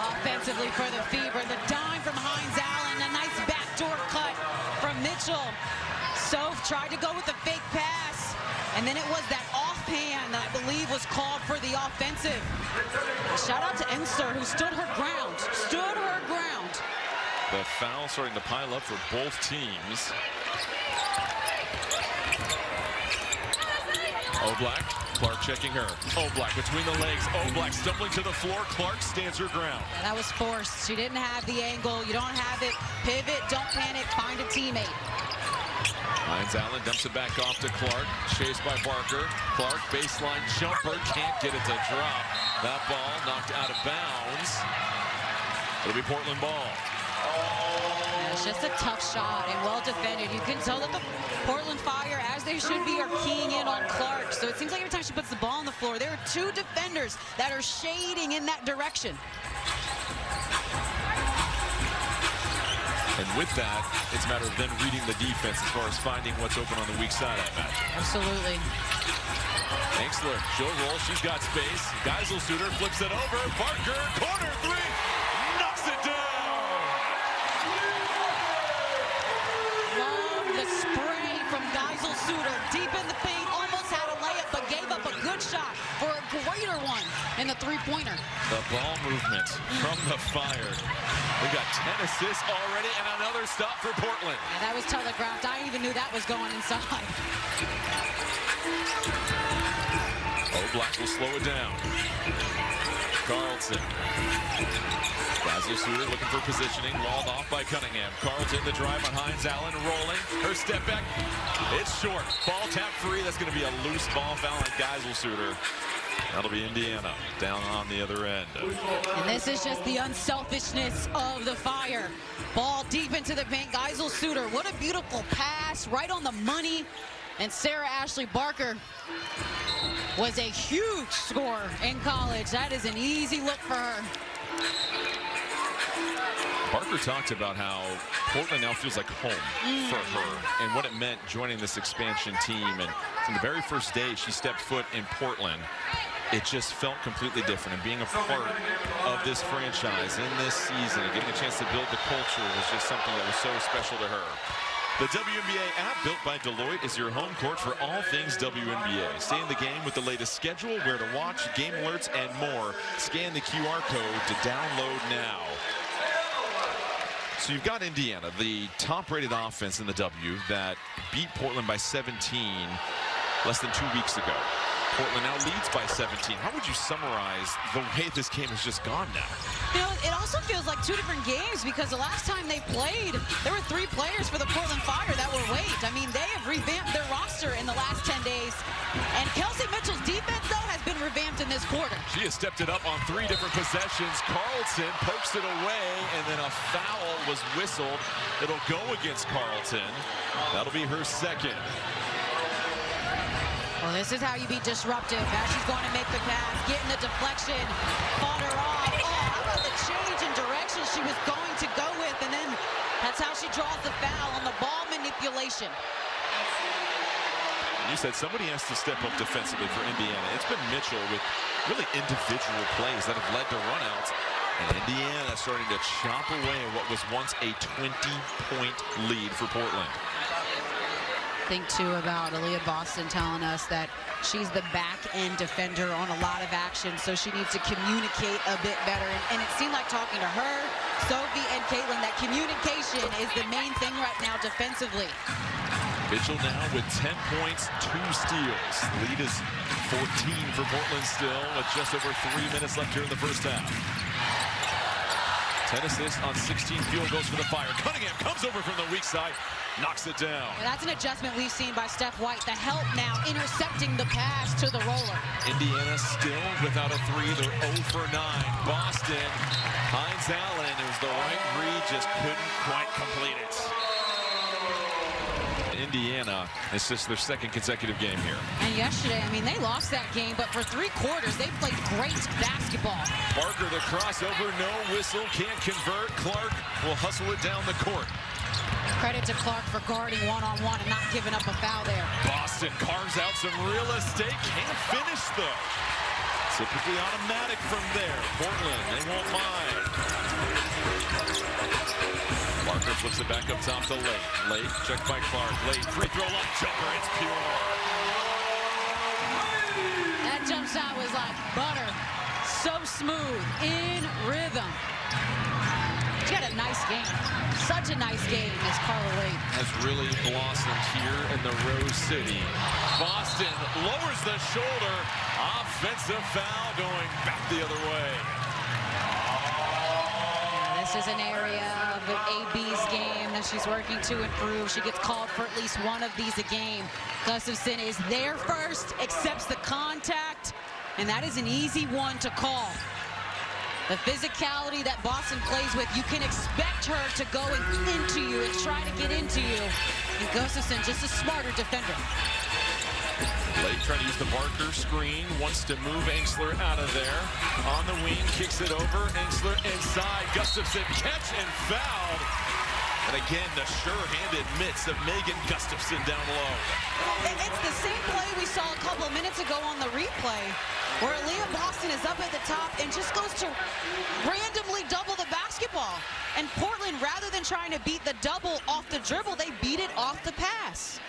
Offensively for the Fever, the dime from Hines Allen, a nice backdoor cut from Mitchell. Soph tried to go with a fake pass, and then it was that offhand that I believe was called for the offensive. Shout out to Enster, who stood her ground. Stood her ground. The foul starting to pile up for both teams. Oblak Clark checking her. Oblak between the legs. Oblak stumbling to the floor. Clark stands her ground. Yeah, that was forced. She didn't have the angle. You don't have it. Pivot. Don't panic. Find a teammate. Hines Allen dumps it back off to Clark. Chased by Barker. Clark, baseline jumper. Can't get it to drop. That ball knocked out of bounds. It'll be Portland ball. Yeah, it's just a tough shot and well defended. You can tell that the Portland Fire, as they should be, are keying in on Clark. So it seems like every time she puts the ball on the floor, there are two defenders that are shading in that direction. And with that, it's a matter of them reading the defense as far as finding what's open on the weak side, I imagine. Absolutely. Ainksler, she'll roll. She's got space. Geiselsuter flips it over. Barker, corner three, knocks it down. Love the spray from Geiselsuter. Deep in the paint, almost had a layup, but gave up a good shot for a greater one in the three-pointer. The ball movement from the Fire. We got 10 assists already and another stop for Portland. Yeah, that was telegraphed. I even knew that was going inside. Oblak will slow it down. Carlton. Geiselsuter looking for positioning. Walled off by Cunningham. Carlton the drive on Hines Allen rolling. Her step back. It's short. Ball tap free. That's going to be a loose ball foul on Geiselsuter. That'll be Indiana down on the other end. And this is just the unselfishness of the Fire. Ball deep into the paint. Geiselsuter, what a beautiful pass, right on the money. And Sarah Ashley Barker was a huge scorer in college. That is an easy look for her. Barker talked about how Portland now feels like home for her and what it meant joining this expansion team. And from the very first day she stepped foot in Portland, it just felt completely different. And being a part of this franchise in this season and getting a chance to build the culture was just something that was so special to her. The WNBA app, built by Deloitte, is your home court for all things WNBA. Stay in the game with the latest schedule, where to watch, game alerts, and more. Scan the QR code to download now. So you've got Indiana, the top-rated offense in the W, that beat Portland by 17 less than 2 weeks ago. Portland now leads by 17. How would you summarize the way this game has just gone now? You know, it also feels like two different games, because the last time they played, there were 3 players for the Portland Fire that were waived. I mean, they have revamped their roster in the last 10 days. And Kelsey Mitchell's defense, though, has been revamped in this quarter. She has stepped it up on 3 different possessions. Carlton pokes it away, and then a foul was whistled. It'll go against Carlton. That'll be her second. Well, this is how you be disruptive. As she's going to make the pass, getting the deflection, fought her off. Oh, how about the change in direction she was going to go with, and then that's how she draws the foul on the ball manipulation. You said somebody has to step up defensively for Indiana. It's been Mitchell with really individual plays that have led to runouts. And Indiana starting to chop away at what was once a 20-point lead for Portland. Think too about Aaliyah Boston telling us that she's the back-end defender on a lot of action, so she needs to communicate a bit better. And it seemed like talking to her, Sophie, and Caitlin, that communication is the main thing right now defensively. Mitchell now with 10 points, 2 steals. The lead is 14 for Portland still, with just over 3 minutes left here in the first half. 10 assists on 16 field goals for the Fire. Cunningham comes over from the weak side, knocks it down. Well, that's an adjustment we've seen by Steph White. The help now intercepting the pass to the roller. Indiana still without a 3. They're 0 for 9. Boston, Hines Allen, it was the right read, just couldn't quite complete it. Indiana, it's just their second consecutive game here. And yesterday, I mean, they lost that game, but for 3 quarters, they played great basketball. Barker, the crossover, no whistle, can't convert. Clark will hustle it down the court. Credit to Clark for guarding one-on-one and not giving up a foul there. Boston carves out some real estate, can't finish though. Typically automatic from there. Portland, they won't mind. Barker flips it back up top to Late. Late, checked by Clark. Late, free throw up, jumper, it's pure. That jump shot was like butter. So smooth, in rhythm. She had a nice game. Such a nice game as Carla Wade has really blossomed here in the Rose City. Boston lowers the shoulder. Offensive foul going back the other way. This is an area of AB's game that she's working to improve. She gets called for at least one of these a game. Gustafson is there first, accepts the contact, and that is an easy one to call. The physicality that Boston plays with, you can expect her to go into you and try to get into you. And Gustafson, just a smarter defender. Blake trying to use the Barker screen, wants to move Enxler out of there. On the wing, kicks it over. Enxler inside. Gustafson catch and fouled. And again, the sure-handed mitts of Megan Gustafson down low. It's the same play we saw a couple of minutes ago on the replay, where Leah Boston is up at the top and just goes to randomly double the basketball. And Portland, rather than trying to beat the double off the dribble, they beat it off the pass.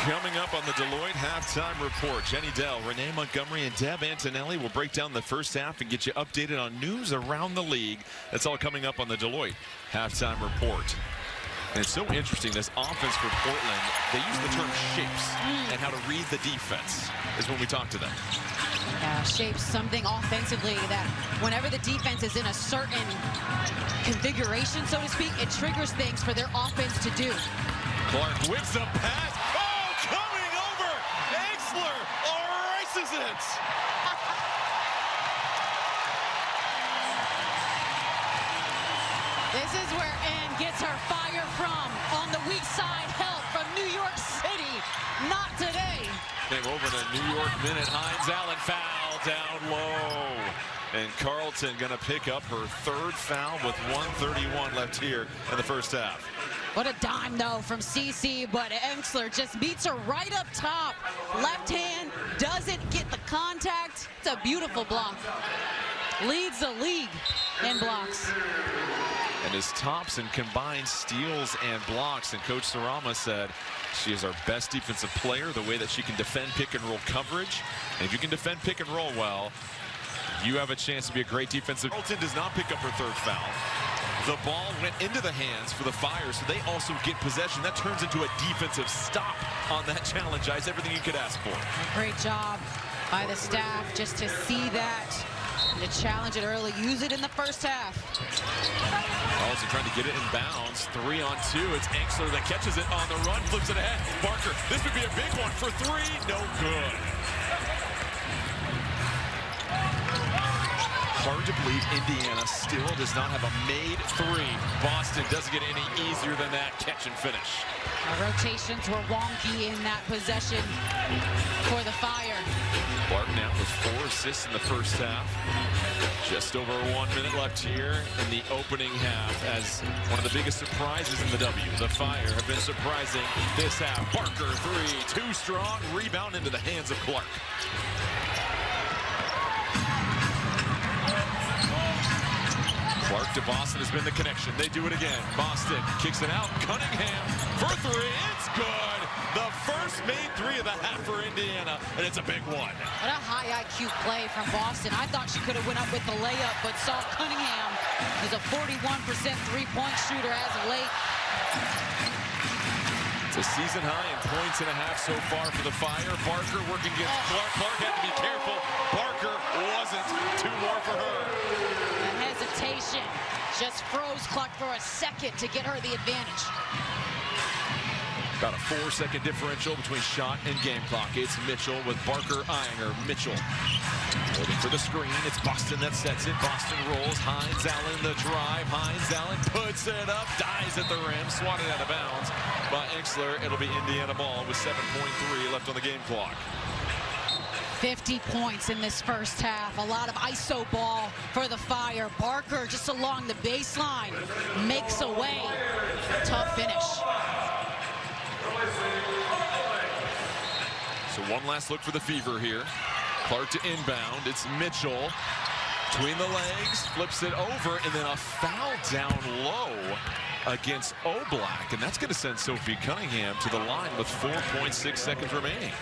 Coming up on the Deloitte halftime report, Jenny Dell, Renee Montgomery, and Deb Antonelli will break down the first half and get you updated on news around the league. That's all coming up on the Deloitte halftime report. And it's so interesting, this offense for Portland, they use the term shapes and how to read the defense is when we talk to them. Shapes something offensively that whenever the defense is in a certain configuration, so to speak, it triggers things for their offense to do. Clark wins the pass. Coming over, Enxler erases it. This is where Ann gets her fire from. On the weak side, help from New York City. Not today. Over the New York minute, Hines Allen foul down low. And Carlton gonna pick up her third foul with 1:31 left here in the first half. What a dime, though, from CC, but Enxler just beats her right up top. Left hand, doesn't get the contact. It's a beautiful block. Leads the league in blocks. And his tops in combined steals and blocks. And Coach Sarama said she is our best defensive player, the way that she can defend pick and roll coverage. And if you can defend pick and roll well, you have a chance to be a great defensive. Carlton does not pick up her third foul. The ball went into the hands for the Fire, so they also get possession. That turns into a defensive stop on that challenge, guys. Everything you could ask for. Great job by the staff just to see that, to challenge it early, use it in the first half. Also trying to get it in bounds. 3 on 2. It's Enxler that catches it on the run, flips it ahead. Barker, this would be a big one for 3. No good. Hard to believe Indiana still does not have a made 3. Boston doesn't get any easier than that catch and finish. Rotations were wonky in that possession for the Fire. Clark now with 4 assists in the first half. Just over 1 minute left here in the opening half as one of the biggest surprises in the W. The Fire have been surprising this half. Barker 3, too strong. Rebound into the hands of Clark. Clark to Boston has been the connection. They do it again. Boston kicks it out. Cunningham for 3. It's good. The first made 3 of the half for Indiana, and it's a big one. What a high IQ play from Boston. I thought she could have went up with the layup, but saw Cunningham, who's a 41% three-point shooter as of late. It's a season high in points and a half so far for the Fire. Barker working against Clark. Clark had to be careful. Barker wasn't. 2 more for her. Hesitation just froze Clark for a second to get her the advantage. About a 4-second differential between shot and game clock. It's Mitchell with Barker eyeing her. Mitchell looking for the screen. It's Boston that sets it. Boston rolls. Hines Allen the drive. Hines Allen puts it up. Dies at the rim. Swatted out of bounds by Enxler. It'll be Indiana ball with 7.3 left on the game clock. 50 points in this first half. A lot of ISO ball for the Fire. Barker just along the baseline makes a way. Tough finish. So one last look for the Fever here. Clark to inbound. It's Mitchell between the legs, flips it over, and then a foul down low against Oblak. And that's going to send Sophie Cunningham to the line with 4.6 seconds remaining.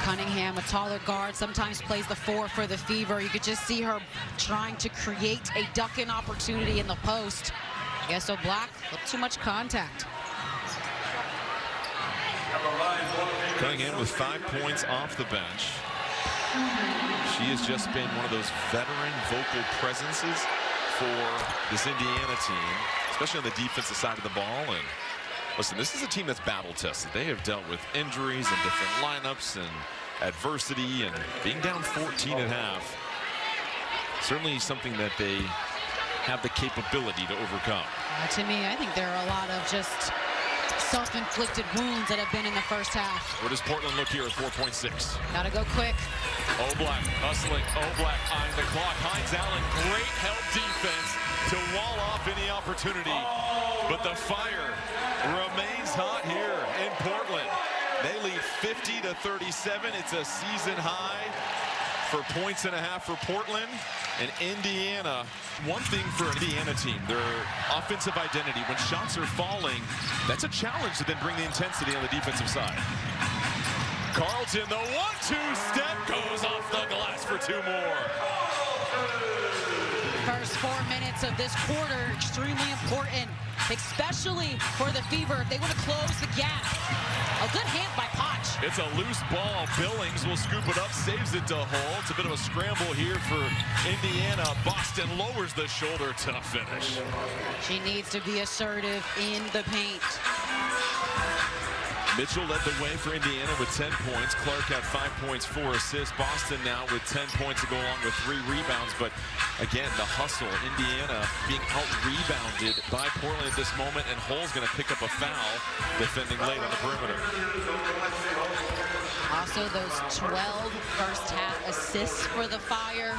Cunningham, a taller guard, sometimes plays the 4 for the Fever. You could just see her trying to create a duck-in opportunity in the post. Yeah, so Black, a little too much contact. Cunningham with 5 points off the bench. She has just been one of those veteran vocal presences for this Indiana team, especially on the defensive side of the ball. And listen, this is a team that's battle tested. They have dealt with injuries and different lineups and adversity, and being down 14 at half, certainly something that they have the capability to overcome. To me, I think there are a lot of just self-inflicted wounds that have been in the first half. Where does Portland look here at 4.6? Gotta go quick. Oblak hustling. Oblak eyeing the clock. Hines Allen, great help defense to wall off any opportunity. But the fire remains hot here in Portland. They lead 50-37. It's a season high for points and a half for Portland. And Indiana, one thing for an Indiana team, their offensive identity, when shots are falling, that's a challenge to then bring the intensity on the defensive side. Carlton, the 1-2 step goes off the glass for 2 more. First 4 minutes of this quarter, extremely important, especially for the Fever if they want to close the gap. A good hand by Potch. It's a loose ball. Billings will scoop it up, saves it to Hull. It's a bit of a scramble here for Indiana. Boston lowers the shoulder. Tough finish. She needs to be assertive in the paint. Mitchell led the way for Indiana with 10 points. Clark had 5 points, 4 assists. Boston now with 10 points to go along with 3 rebounds. But again, the hustle. Indiana being out-rebounded by Portland at this moment, and Hull's going to pick up a foul defending late on the perimeter. Also, those 12 first-half assists for the Fire.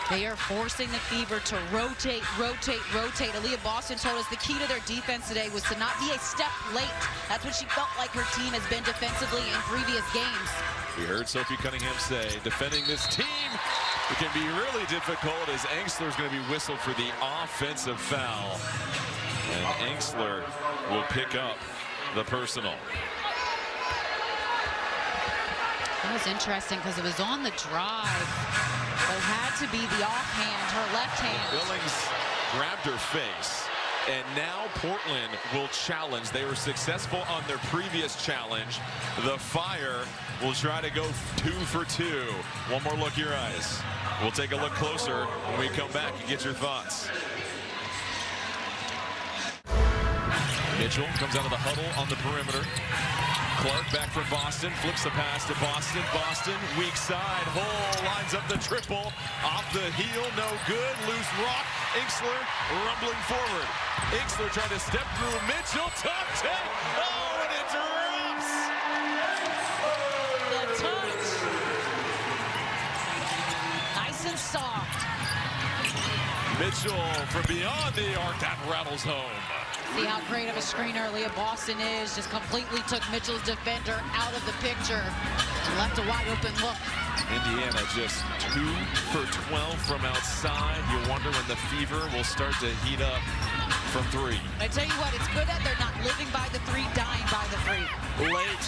They are forcing the Fever to rotate. Aaliyah Boston told us the key to their defense today was to not be a step late. That's what she felt like her team has been defensively in previous games. We heard Sophie Cunningham say, defending this team, it can be really difficult, as Angsler's going to be whistled for the offensive foul. And Angsler will pick up the personal. That was interesting because it was on the drive, but it had to be the offhand, her left hand. Billings grabbed her face, and now Portland will challenge. They were successful on their previous challenge. The Fire will try to go 2 for 2. One more look, your eyes. We'll take a look closer when we come back and get your thoughts. Mitchell comes out of the huddle on the perimeter. Clark back from Boston, flips the pass to Boston. Boston, weak side. Hull lines up the triple. Off the heel, no good. Loose rock. Angsler rumbling forward. Angsler trying to step through Mitchell. Top 10. Oh, and it drops. The touch. Nice and soft. Mitchell from beyond the arc. That rattles home. See how great of a screener Leah Boston is. Just completely took Mitchell's defender out of the picture and left a wide open look. Indiana just 2 for 12 from outside. You wonder when the Fever will start to heat up from 3. I tell you what, it's good that they're not living by the 3, dying by the 3. Late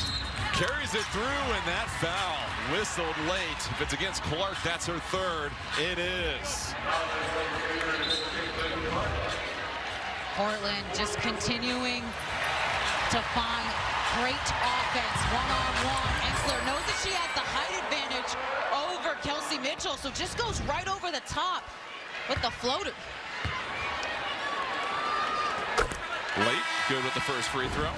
carries it through, and that foul whistled late. If it's against Clark, that's her 3rd. It is. Portland just continuing to find great offense, one-on-one. Angsler knows that she has the height advantage over Kelsey Mitchell, so just goes right over the top with the floater. Late, good with the first free throw.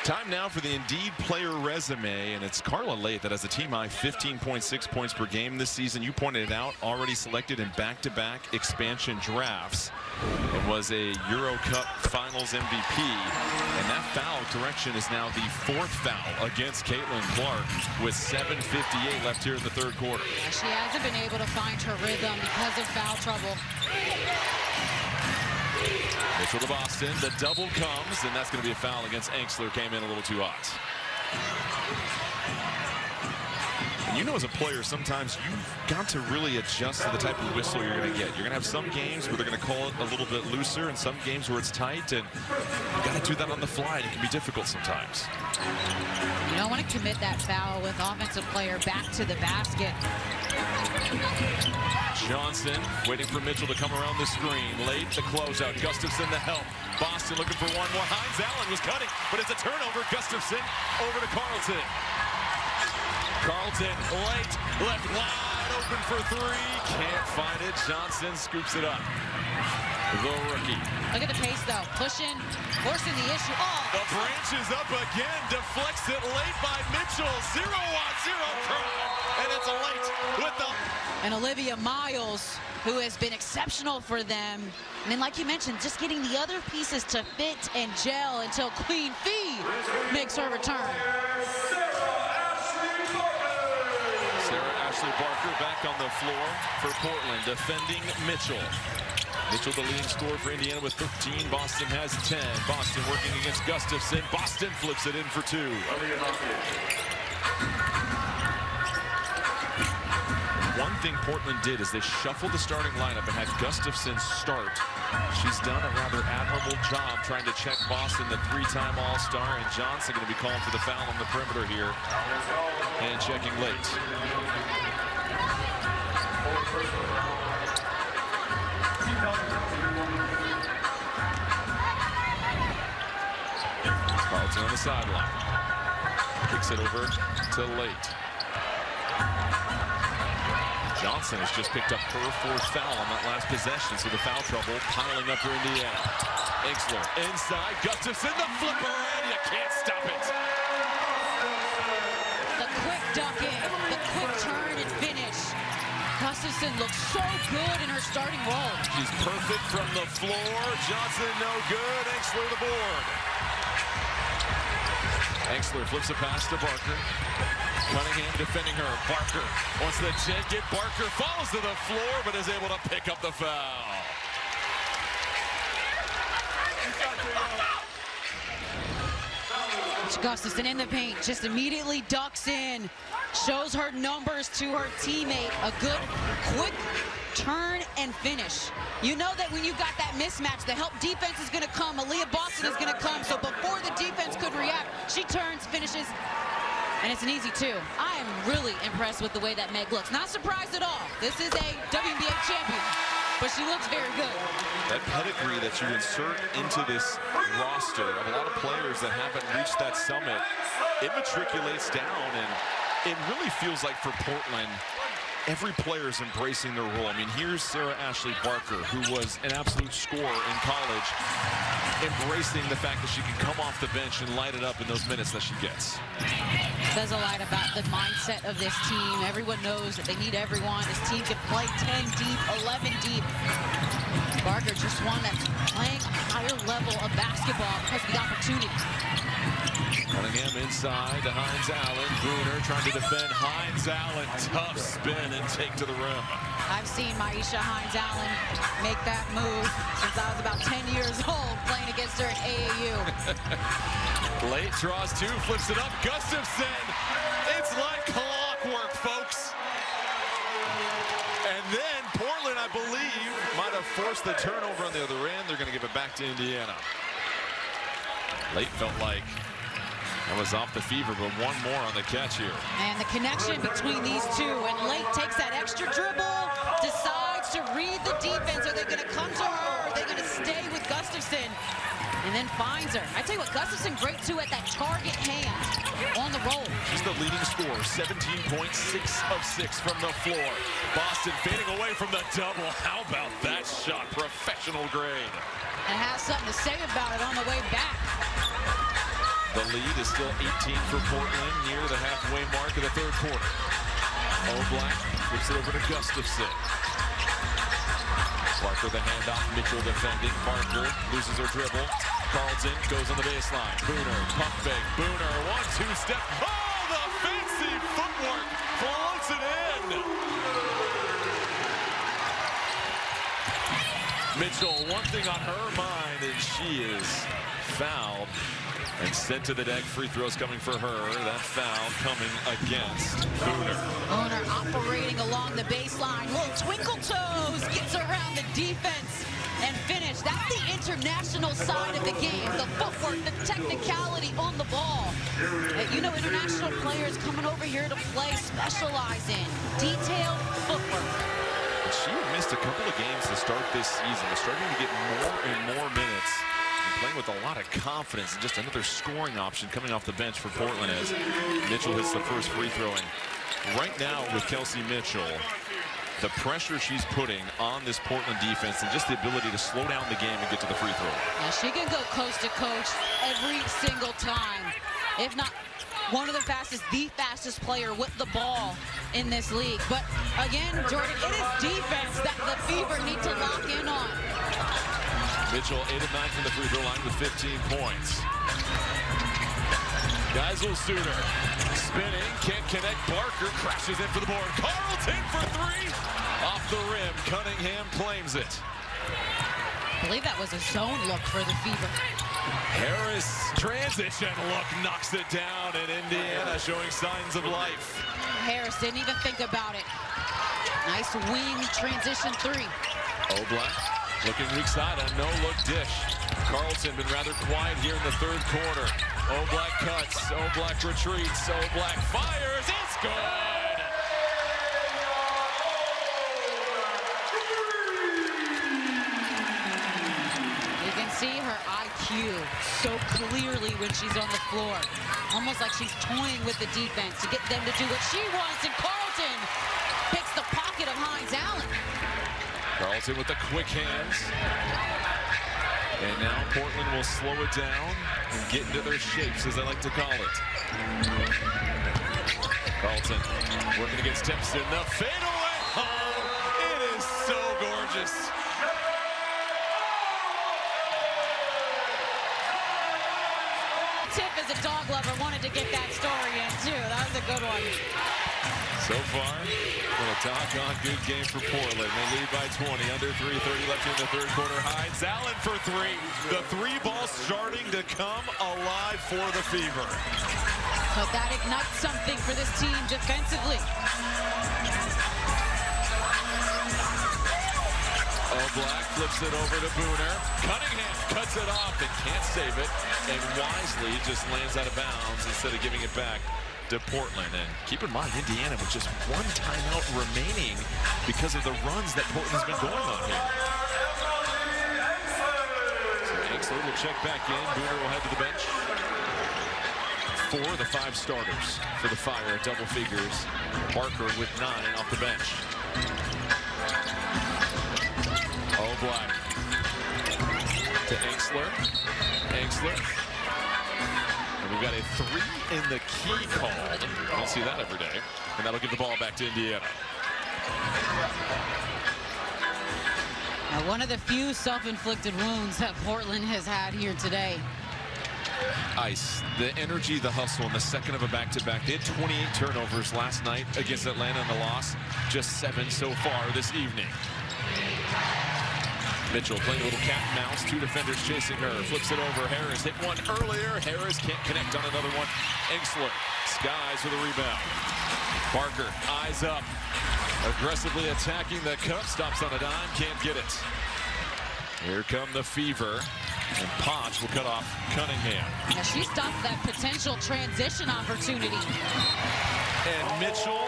Time now for the Indeed player resume, and it's Carla Late that has a team high 15.6 points per game this season. You pointed it out, already selected in back-to-back expansion drafts, and was a Euro Cup Finals MVP. And that foul correction is now the 4th foul against Caitlin Clark with 7:58 left here in the 3rd quarter. Yeah, she hasn't been able to find her rhythm because of foul trouble. Mitchell to Boston, the double comes, and that's going to be a foul against Angsler. Came in a little too hot. You know, as a player, sometimes you've got to really adjust to the type of whistle you're going to get. You're going to have some games where they're going to call it a little bit looser and some games where it's tight, and you got to do that on the fly, and it can be difficult sometimes. You don't want to commit that foul with offensive player back to the basket. Johnson waiting for Mitchell to come around the screen. Late the closeout. Gustafson the help. Boston looking for one more. Hines Allen was cutting, but it's a turnover. Gustafson over to Carlton. Carlton late, left wide open for three. Can't find it. Johnson scoops it up. The rookie. Look at the pace, though. Pushing, forcing the issue. Oh! The branch is up again. Deflects it late by Mitchell. 0-on-0 crowd. And it's late with the... And Olivia Miles, who has been exceptional for them. And then, like you mentioned, just getting the other pieces to fit and gel until Queen Fee makes her return. Ashley Barker back on the floor for Portland, defending Mitchell. Mitchell, the leading scorer for Indiana with 13. Boston has 10. Boston working against Gustafson. Boston flips it in for 2. One thing Portland did is they shuffled the starting lineup and had Gustafson start. She's done a rather admirable job trying to check Boston, the 3-time All-Star, and Johnson going to be calling for the foul on the perimeter here and checking late. Carlton on the sideline. Kicks it over to Late. Johnson has just picked up her 4th foul on that last possession, so the foul trouble piling up for Indiana. Exler inside, Gustafson, the flipper, and you can't stop it. The quick duck in, the quick turn and finish. Gustafson looks so good in her starting role. She's perfect from the floor. Johnson no good. Exler the board. Exler flips a pass to Barker. Cunningham defending her. Barker wants the check it. Barker falls to the floor, but is able to pick up the foul. Gustafson in the paint, just immediately ducks in, shows her numbers to her teammate. A good, quick turn and finish. You know that when you've got that mismatch, the help defense is going to come. Aaliyah Boston is going to come. So before the defense could react, she turns, finishes, and it's an easy 2. I am really impressed with the way that Meg looks. Not surprised at all. This is a WNBA champion, but she looks very good. That pedigree that you insert into this roster of a lot of players that haven't reached that summit, it matriculates down, and it really feels like for Portland, every player is embracing their role. I mean, here's Sarah Ashley Barker, who was an absolute scorer in college, embracing the fact that she can come off the bench and light it up in those minutes that she gets. Says a lot about the mindset of this team. Everyone knows that they need everyone. This team can play 10 deep, 11 deep. Barker just one that's playing a higher level of basketball because of the opportunity. Cunningham inside to Hines Allen. Bruner trying to defend Hines Allen. Tough spin and take to the rim. I've seen Maisha Hines Allen make that move since I was about 10 years old playing against her at AAU. Late draws 2, flips it up. Gustafson. It's like clockwork, folks. And then Portland, I believe, might have forced the turnover on the other end. They're going to give it back to Indiana. Late felt like that was off the fever, but one more on the catch here. And the connection between these two, and Late takes that extra dribble, decides to read the defense. Are they going to come to her? Are they going to stay with Gustafson? And then finds her. I tell you what, Gustafson great too at that target hand on the roll. She's the leading scorer, 17 points, 6 of 6 from the floor. Boston fading away from the double. How about that shot? Professional grade. And has something to say about it on the way back. The lead is still 18 for Portland, near the halfway mark of the 3rd quarter. O'Black flips it over to Gustafson. Barker the handoff, Mitchell defending. Barker loses her dribble. Carlton goes on the baseline. Booner, pump fake. Booner, 1-2 step. Oh, the fancy footwork floats it in. Mitchell, one thing on her mind, and she is fouled. And sent to the deck. Free throws coming for her. That foul coming against Booner. Booner operating along the baseline. Little twinkle toes. Gets around the defense and finish. That's the international side of the game. The footwork, the technicality on the ball. You know, international players coming over here to play specialize in detailed footwork. She missed a couple of games to start this season. They're starting to get more and more minutes. Playing with a lot of confidence, and just another scoring option coming off the bench for Portland as Mitchell hits the first free throw. And right now with Kelsey Mitchell, the pressure she's putting on this Portland defense and just the ability to slow down the game and get to the free throw. Now she can go coast to coast every single time. If not one of the fastest, the fastest player with the ball in this league. But again, Jordan, it is defense that the Fever need to lock in on. Mitchell 8 of 9 from the free throw line with 15 points. Geisel Suter spinning, can't connect. Barker crashes in for the board. Carlton for three. Off the rim, Cunningham claims it. I believe that was a zone look for the Fever. Harris transition look knocks it down, and Indiana showing signs of life. Harris didn't even think about it. Nice wing transition three. Oblak looking weak side, a no-look dish. Carlton been rather quiet here in the third quarter. Oblak cuts, Oblak retreats, Oblak fires, it's good! You can see her IQ so clearly when she's on the floor. Almost like she's toying with the defense to get them to do what she wants, and Carlton picks the pocket of Hines Allen. Carlton with the quick hands. And now Portland will slow it down and get into their shapes, as I like to call it. Carlton working against Timpson. The fadeaway. Oh, it is so gorgeous. Tiff, as a dog lover, wanted to get that story in, too. That was a good one. So far, a doggone good game for Portland. They lead by 20, under 3:30 left in the third quarter. Hines Allen for three. The three ball starting to come alive for the Fever. But that ignites something for this team defensively. Oblak flips it over to Booner. Cunningham cuts it off and can't save it. And wisely just lands out of bounds instead of giving it back to Portland. And keep in mind, Indiana with just one timeout remaining because of the runs that Portland's been going on here. So Exler will check back in. Booner will head to the bench. 4 of the 5 starters for the Fire at double figures. Barker with 9 off the bench. Oblak to Exler. Exler. And we've got a 3 in the key called. Don't see that every day. And that'll give the ball back to Indiana. Now, one of the few self-inflicted wounds that Portland has had here today. Ice, the energy, the hustle, and the second of a back-to-back. They had 28 turnovers last night against Atlanta in the loss. Just 7 so far this evening. Mitchell playing a little cat and mouse. 2 defenders chasing her. Flips it over. Harris hit one earlier. Harris can't connect on another one. Exler skies with a rebound. Barker eyes up. Aggressively attacking the cup. Stops on a dime. Can't get it. Here come the Fever. And Potch will cut off Cunningham. Now she stopped that potential transition opportunity. And Mitchell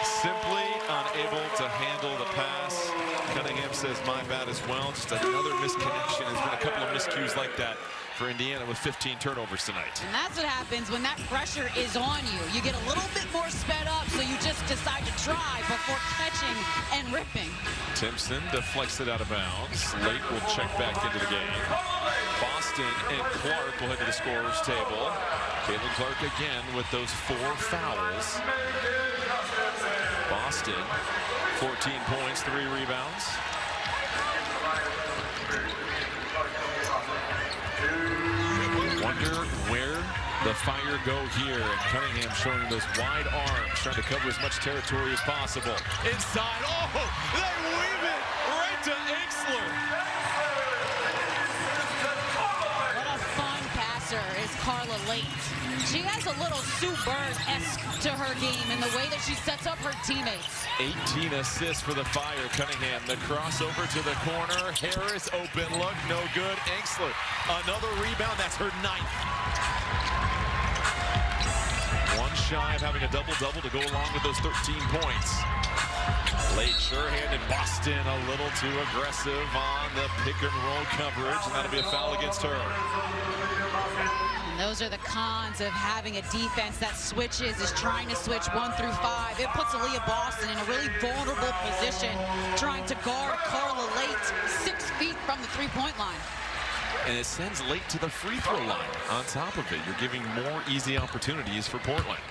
simply unable to handle the pass. Cunningham says, my bad as well. Just another misconnection. There's been a couple of miscues like that for Indiana with 15 turnovers tonight. And that's what happens when that pressure is on you. You get a little bit more sped up, so you just decide to try before catching and ripping. Timpson deflects it out of bounds. Late will check back into the game. Boston and Clark will head to the scorer's table. Caitlin Clark again with those 4 fouls. Boston, 14 points, 3 rebounds. Wonder where the Fire go here. And Cunningham showing those wide arms, trying to cover as much territory as possible. Inside, oh, they weave it right to Exler. What a fun passer is Carla Late. She has a little Sue Bird-esque to her game in the way that she sets up her teammates. 18 assists for the Fire. Cunningham, the crossover to the corner. Harris, open look, no good. Enxler, another rebound. That's her 9th. One shy of having a double-double to go along with those 13 points. Late, sure-handed. Boston a little too aggressive on the pick-and-roll coverage, and that'll be a foul against her. And those are the cons of having a defense that switches, is trying to switch 1 through 5. It puts Aaliyah Boston in a really vulnerable position, trying to guard Carla Late 6 feet from the three-point line. And it sends Late to the free throw line. On top of it, you're giving more easy opportunities for Portland.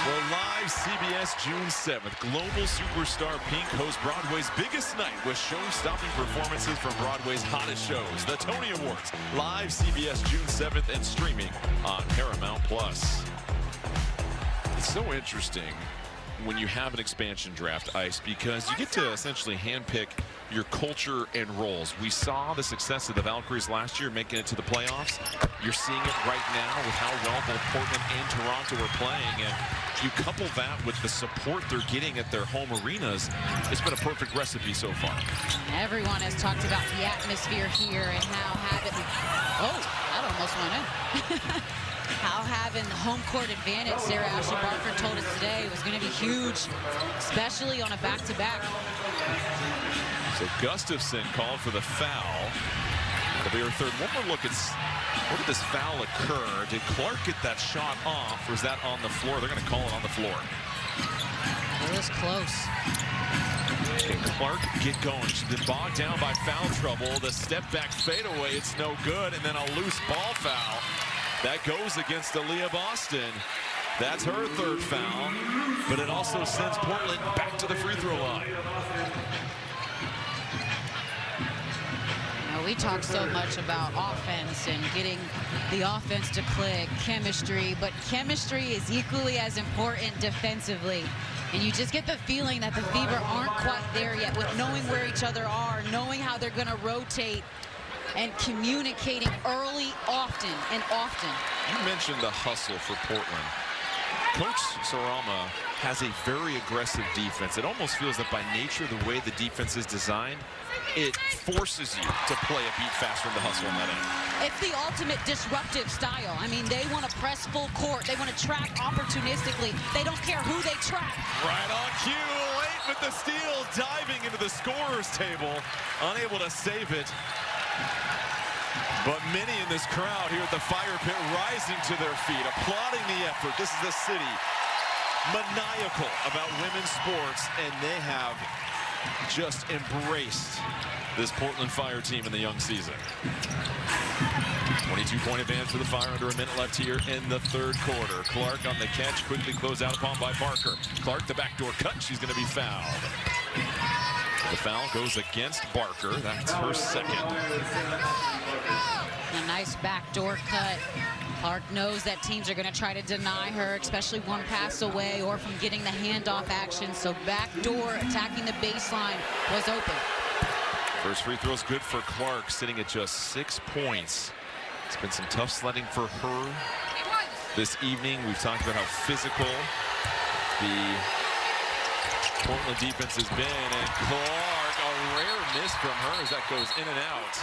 Well, live CBS June 7th, global superstar Pink hosts Broadway's biggest night with show-stopping performances from Broadway's hottest shows, the Tony Awards. Live CBS June 7th and streaming on Paramount+. It's so interesting when you have an expansion draft, Ice, because you get to essentially handpick your culture and roles. We saw the success of the Valkyries last year making it to the playoffs. You're seeing it right now with how well both Portland and Toronto are playing, and you couple that with the support they're getting at their home arenas. It's been a perfect recipe so far. Everyone has talked about the atmosphere here and how having, oh, that almost went in. How having the home court advantage, Sarah Ashley Barker told us today, was going to be huge, especially on a back-to-back. So Gustafson called for the foul. That'll be her 3rd. One more look at where did this foul occur? Did Clark get that shot off, or is that on the floor? They're going to call it on the floor. It was close. Can Clark get going? She's been bogged down by foul trouble. The step-back fadeaway, it's no good, and then a loose ball foul. That goes against Aaliyah Boston. That's her 3rd foul, but it also sends Portland back to the free throw line. We talk so much about offense and getting the offense to click, chemistry, but chemistry is equally as important defensively. And you just get the feeling that the Fever aren't quite there yet with knowing where each other are, knowing how they're going to rotate, and communicating early, often, and often. You mentioned the hustle for Portland. Coach Sarama has a very aggressive defense. It almost feels that by nature, the way the defense is designed, it forces you to play a beat faster in the hustle on that end. It's the ultimate disruptive style. I mean, they want to press full court. They want to track opportunistically. They don't care who they track. Right on cue, Late with the steal, diving into the scorer's table, unable to save it. But many in this crowd here at the Fire Pit rising to their feet, applauding the effort. This is the city maniacal about women's sports, and they have just embraced this Portland Fire team in the young season. 22-point advantage for the Fire, under a minute left here in the 3rd quarter. Clark on the catch, quickly closed out upon by Barker. Clark, the backdoor cut, she's going to be fouled. The foul goes against Barker. That's her 2nd. A nice backdoor cut. Clark knows that teams are going to try to deny her, especially one pass away or from getting the handoff action. So backdoor attacking the baseline was open. First free throw is good for Clark, sitting at just 6 points. It's been some tough sledding for her this evening. We've talked about how physical the Portland defense has been, and Clark, a rare miss from her as that goes in and out.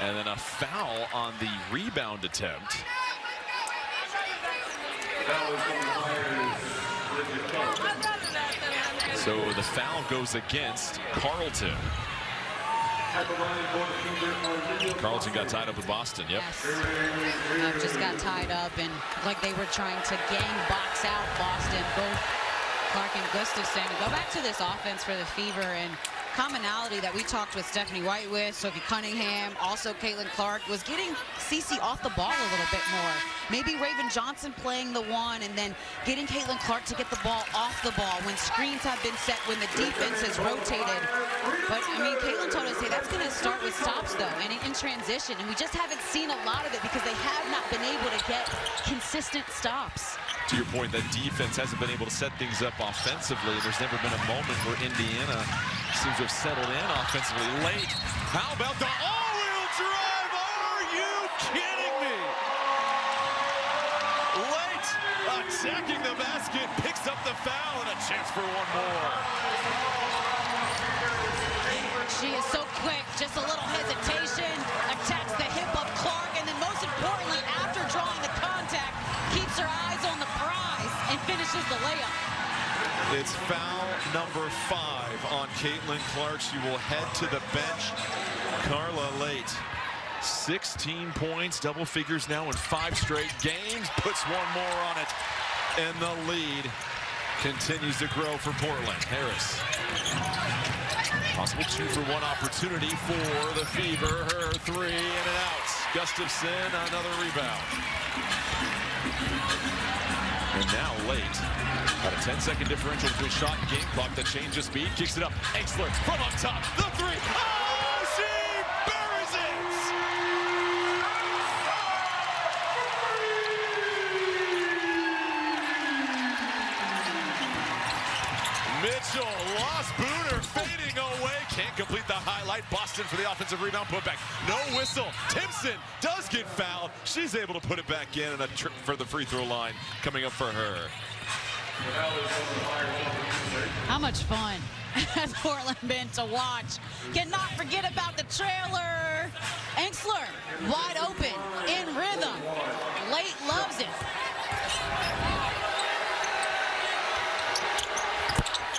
And then a foul on the rebound attempt. So the foul goes against Carleton. Carleton got tied up with Boston, yep. Yes. Just got tied up, and like they were trying to gang box out Boston, both Clark and Gustafson. Go back to this offense for the Fever, and commonality that we talked with Stephanie White with, Sophie Cunningham, also Caitlin Clark, was getting Cece off the ball a little bit more. Maybe Raven Johnson playing the 1 and then getting Caitlin Clark to get the ball off the ball when screens have been set, when the defense has rotated. But, I mean, Caitlin told us, hey, that's going to start with stops, though, and in transition. And we just haven't seen a lot of it because they have not been able to get consistent stops. To your point, that defense hasn't been able to set things up offensively. There's never been a moment where Indiana seems to have settled in offensively. Late. How about the all-wheel drive? Oh, kidding me? Late attacking the basket, picks up the foul, and a chance for one more. She is so quick, just a little hesitation, attacks the hip of Clark, and then most importantly, after drawing the contact, keeps her eyes on the prize and finishes the layup. It's foul number 5 on Caitlin Clark. She will head to the bench. Carla Late, 16 points, double figures now in 5 straight games, puts one more on it, and the lead continues to grow for Portland. Harris, possible 2-for-1 opportunity for the Fever. Her 3 in and out. Gustafson, another rebound. And now Late, at a 10-second differential between shot and game clock, that changes speed, kicks it up. Exler from up top, the 3. Oh, she buries it! Mitchell lost Booner, fading away, can't complete the highlight. Boston for the offensive rebound putback. No whistle. Timpson does get fouled. She's able to put it back in, and a trip for the free throw line coming up for her. How much fun has Portland been to watch? Cannot forget about the trailer. Exler wide open, in rhythm. Late loves it.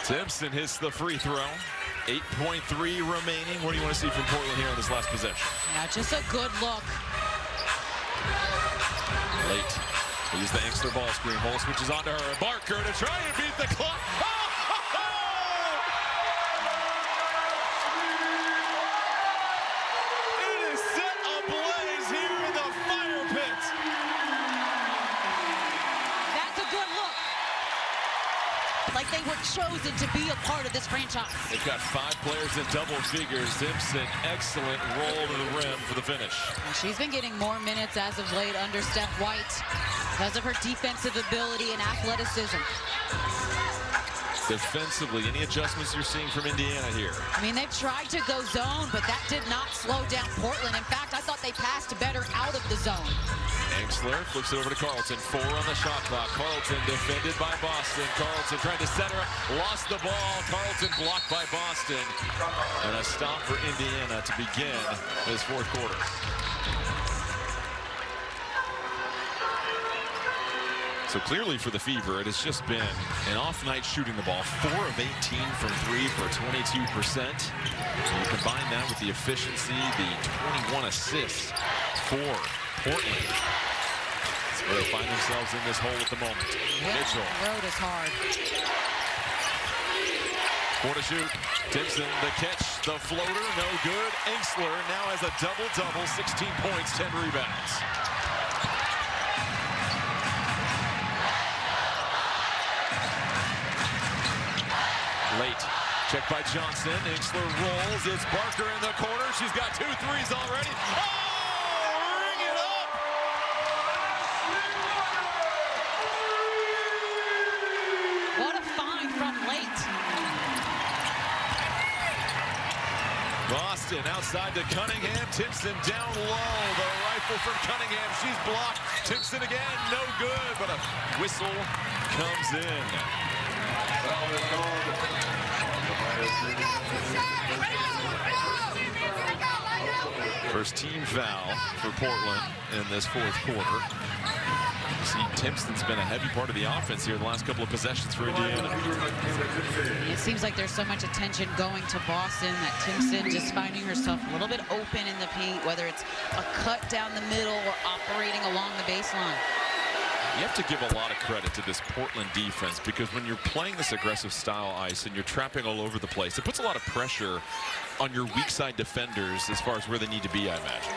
Timpson hits the free throw. 8.3 remaining. What do you want to see from Portland here in this last possession? Yeah, just a good look. Late. They use the Exler ball screen. Hole switches onto her. Barker to try and beat the clock. It is set ablaze here in the fire pit. That's a good look. Like they were chosen to be a part of this franchise. They've got 5 players in double figures. Timpson, excellent roll to the rim for the finish. And she's been getting more minutes as of late under Steph White because of her defensive ability and athleticism. Defensively, any adjustments you're seeing from Indiana here? I mean, they've tried to go zone, but that did not slow down Portland. In fact, I thought they passed better out of the zone. Exler flips it over to Carlton. 4 on the shot clock. Carlton defended by Boston. Carlton trying to set her up. Lost the ball. Carlton blocked by Boston. And a stop for Indiana to begin this 4th quarter. So clearly for the Fever, it has just been an off night shooting the ball. 4 of 18 from 3 for 22%. And you combine that with the efficiency, the 21 assists for Portland. That's where they find themselves in this hole at the moment. Yeah, Mitchell. the road is hard. 4 to shoot. Timpson, the catch, the floater, no good. Exler now has a double-double, 16 points, 10 rebounds. Late. Check by Johnson. Exler rolls. It's Barker in the corner. She's got 2 threes already. Oh, ring it up! What a find from Late. Boston outside to Cunningham. Timpson down low. The rifle from Cunningham. She's blocked. Timpson again. No good, but a whistle comes in. First team foul for Portland in this 4th quarter. You see, Timpson's been a heavy part of the offense here the last couple of possessions for Indiana. It seems like there's so much attention going to Boston that Timpson just finding herself a little bit open in the paint, whether it's a cut down the middle or operating along the baseline. You have to give a lot of credit to this Portland defense, because when you're playing this aggressive style ice and you're trapping all over the place, it puts a lot of pressure on your weak side defenders as far as where they need to be, I imagine.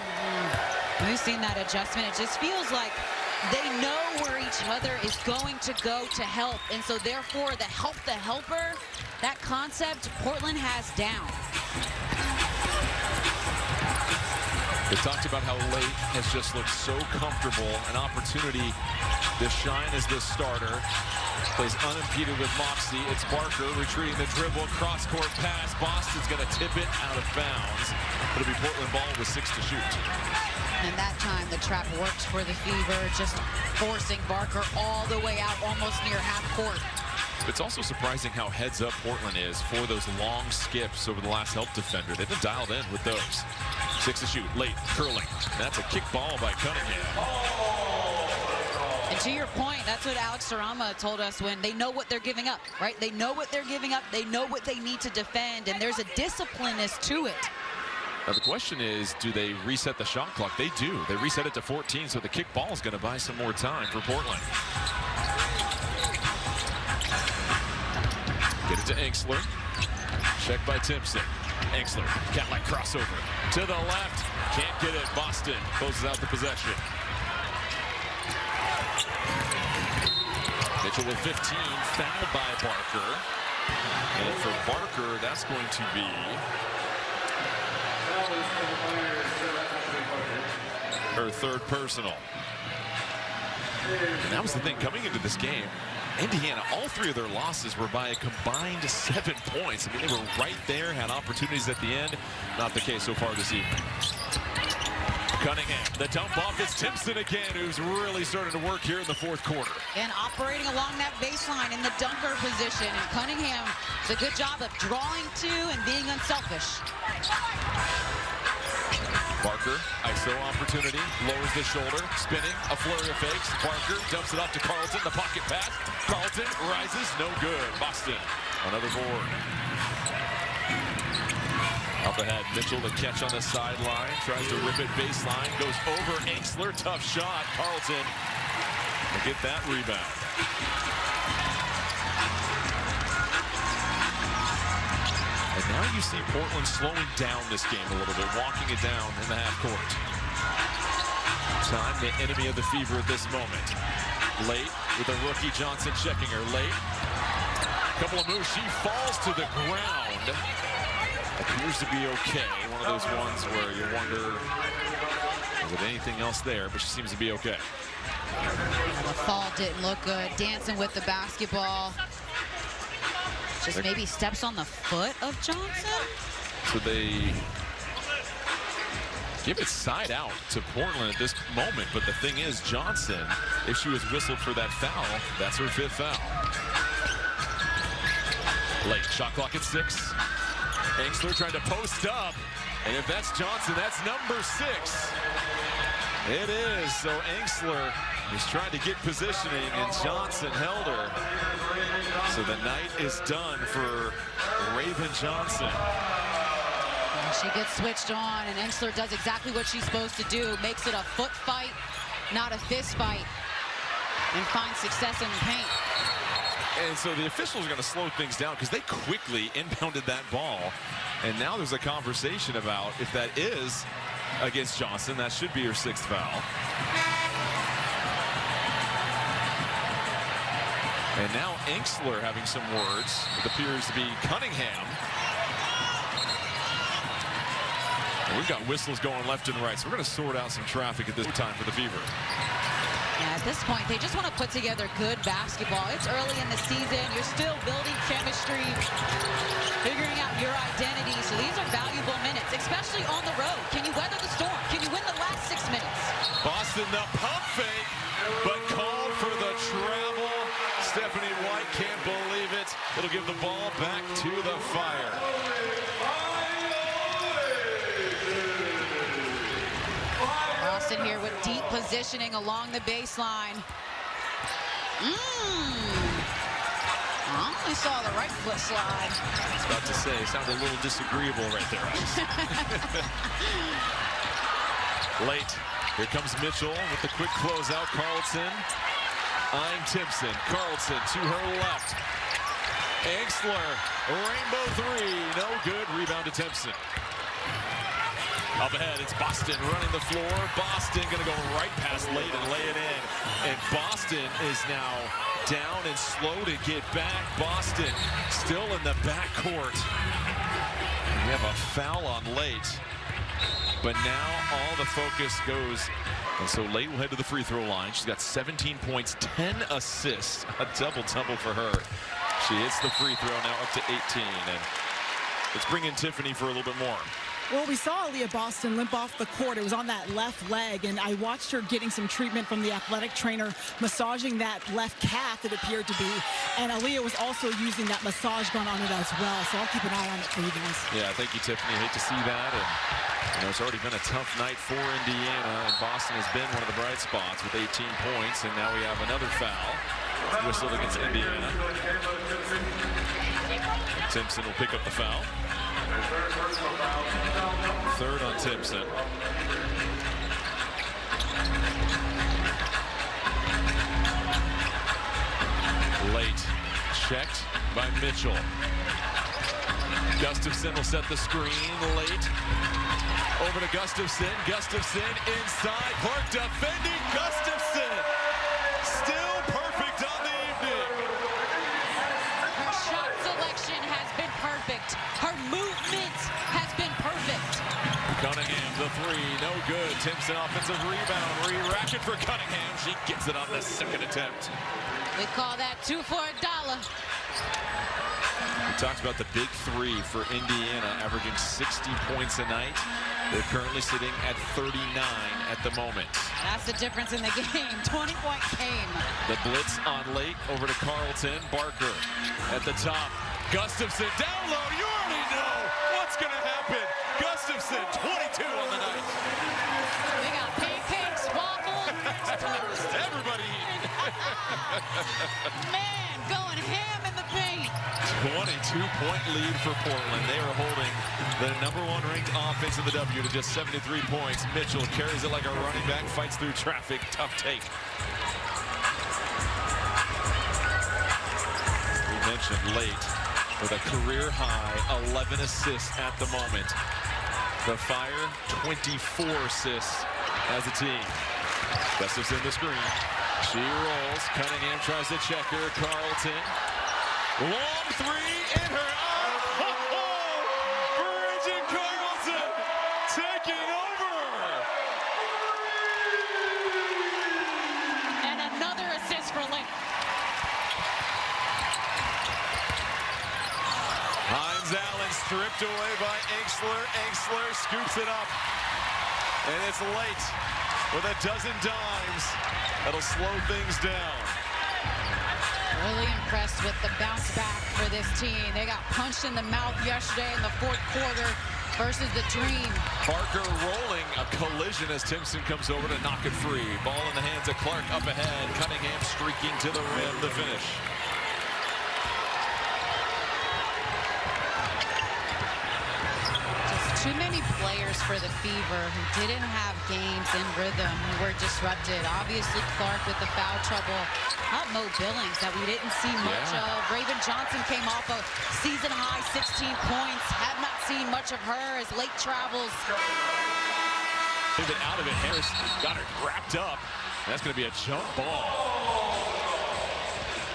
We've seen that adjustment. It just feels like they know where each other is going to go to help, and so therefore the help the helper, that concept Portland has down. They talked about how Late has just looked so comfortable, an opportunity Shine is the starter. Plays unimpeded with Moxie. It's Barker retreating the dribble. Cross-court pass. Boston's going to tip it out of bounds. It'll be Portland ball with 6 to shoot. And that time the trap works for the Fever, just forcing Barker all the way out, almost near half court. It's also surprising how heads up Portland is for those long skips over the last help defender. They've been dialed in with those. 6 to shoot, late, curling. That's a kick ball by Cunningham. And to your point, that's what Alex Sarama told us when they know what they're giving up, right? They know what they're giving up. They know what they need to defend, and there's a disciplineness to it. Now the question is, do they reset the shot clock? They do. They reset it to 14, so the kick ball is going to buy some more time for Portland. Get it to Enxler. Check by Timpson. Enxler, cat-like crossover. To the left. Can't get it. Boston closes out the possession. Mitchell with 15. Fouled by Barker. And for Barker, that's going to be her third personal. And that was the thing coming into this game. Indiana, all 3 of their losses were by a combined 7 points. I mean, they were right there, had opportunities at the end. Not the case so far this evening. Cunningham, the dump off. It's Timpson again, who's really started to work here in the 4th quarter. And operating along that baseline in the dunker position. And Cunningham does a good job of drawing to and being unselfish. Barker, ISO opportunity, lowers the shoulder, spinning, a flurry of fakes. Barker dumps it off to Carlton, the pocket pass. Carlton rises, no good. Boston, another board. Up ahead, Mitchell, the catch on the sideline, tries to rip it baseline, goes over Enxler, tough shot. Carlton will get that rebound. And now you see Portland slowing down this game a little bit, walking it down in the half court. Time, the enemy of the Fever at this moment. Late with a rookie Johnson checking her late. Couple of moves, she falls to the ground. Appears to be okay. One of those ones where you wonder, is there anything else there? But she seems to be okay. The fall didn't look good. Dancing with the basketball. Just maybe steps on the foot of Johnson. So they give it side out to Portland at this moment. But the thing is, Johnson, if she was whistled for that foul, that's her 5th foul. Late shot clock at 6. Enxler trying to post up. And if that's Johnson, that's number 6. It is. So Enxler is trying to get positioning, and Johnson held her. So the night is done for Raven Johnson. And she gets switched on, and Enxler does exactly what she's supposed to do. Makes it a foot fight, not a fist fight, and finds success in the paint. And so the officials are going to slow things down because they quickly inbounded that ball. And now there's a conversation about if that is against Johnson, that should be her 6th foul. And now Enxler having some words. It appears to be Cunningham. And we've got whistles going left and right. So we're going to sort out some traffic at this time for the Fever. Yeah, at this point, they just want to put together good basketball. It's early in the season. You're still building chemistry, figuring out your identity. So these are valuable minutes, especially on the road. Can you weather the storm? Can you win the last 6 minutes? Boston, the pump fake, but called for the travel. Stephanie White can't believe it. It'll give the ball back to the Fire. Boston here with deep positioning along the baseline. I only saw the right foot slide. I was about to say, it sounded a little disagreeable right there. Late. Here comes Mitchell with the quick closeout. Carlton eyeing Timpson. Carlton to her left. Enxler, rainbow 3, no good. Rebound to Timpson. Up ahead, it's Boston running the floor. Boston gonna go right past late and lay it in. And Boston is now down and slow to get back. Boston still in the backcourt. We have a foul on late. But now all the focus goes And so Late will head to the free throw line. She's got 17 points, 10 assists, a double-double for her. She hits the free throw, now up to 18. And let's bring in Tiffany for a little bit more. Well, we saw Aaliyah Boston limp off the court. It was on that left leg, and I watched her getting some treatment from the athletic trainer, massaging that left calf, it appeared to be. And Aaliyah was also using that massage gun on it as well, so I'll keep an eye on it for you guys. Yeah, thank you, Tiffany. Hate to see that. And, you know, it's already been a tough night for Indiana, and Boston has been one of the bright spots with 18 points, and now we have another foul whistled against Indiana. Timpson will pick up the foul. Third on Timpson. Late. Checked by Mitchell. Gustafson will set the screen. Late. Over to Gustafson. Gustafson inside. Clark defending. Gustafson. Still perfect on the evening. Her shot selection has been perfect. Her movement has been perfect. Cunningham, the three, no good. Timpson offensive rebound, re-racket for Cunningham. She gets it on the second attempt. We call that 2 for $1. We talked about the big three for Indiana, averaging 60 points a night. They're currently sitting at 39 at the moment. That's the difference in the game. 20-point game. The blitz on Late, over to Carlton. Barker at the top. Gustafson down low. You already know what's going to happen. Gustafson, 22 on the night. We got pancakes, waffles, toast. Everybody eating. Man, going ham in the paint. 22-point lead for Portland. They are holding the #1 ranked offense in the W to just 73 points. Mitchell carries it like a running back, fights through traffic. Tough take. We mentioned Late with a career-high 11 assists at the moment. The Fire, 24 assists as a team. Gustafson the screen. She rolls. Cunningham tries to check her. Carlton. Long three in her. Bridget Carlton taking over. And another assist for Lake. Hines Allen stripped away by Enxler. Enxler scoops it up. And it's Late with a dozen dimes. That'll slow things down. Really impressed with the bounce back for this team. They got punched in the mouth yesterday in the fourth quarter versus the Dream. Parker rolling a collision as Timpson comes over to knock it free. Ball in the hands of Clark up ahead. Cunningham streaking to the rim to finish. Just too many players for the Fever who didn't have games in rhythm, who were disrupted. Obviously Clark with the foul trouble. Not Mo Billings that we didn't see much of. Raven Johnson came off a season high 16 points. Have not seen much of her as Late travels. Even out of it, Harris got her wrapped up. That's going to be a jump ball.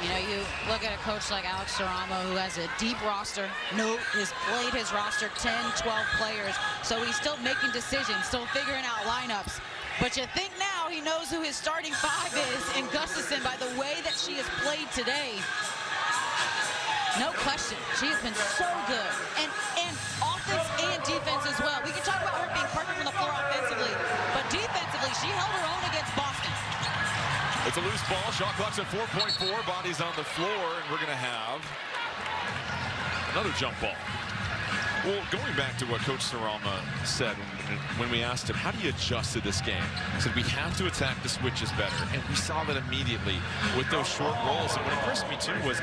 You know, you look at a coach like Alex Saramo who has a deep roster. Has played his roster 10, 12 players. So he's still making decisions, still figuring out lineups. But you think now he knows who his starting five is in Gustafson by the way that she has played today. No question. She has been so good. And offense and defense as well. We can talk about her being perfect on the floor offensively, but defensively, she held her own against Boston. It's a loose ball. Shot clock's at 4.4. Bodies on the floor, and we're going to have another jump ball. Well, going back to what Coach Sarama said when we asked him, how do you adjust to this game? He said, we have to attack the switches better. And we saw that immediately with those short rolls. And what impressed me, too, was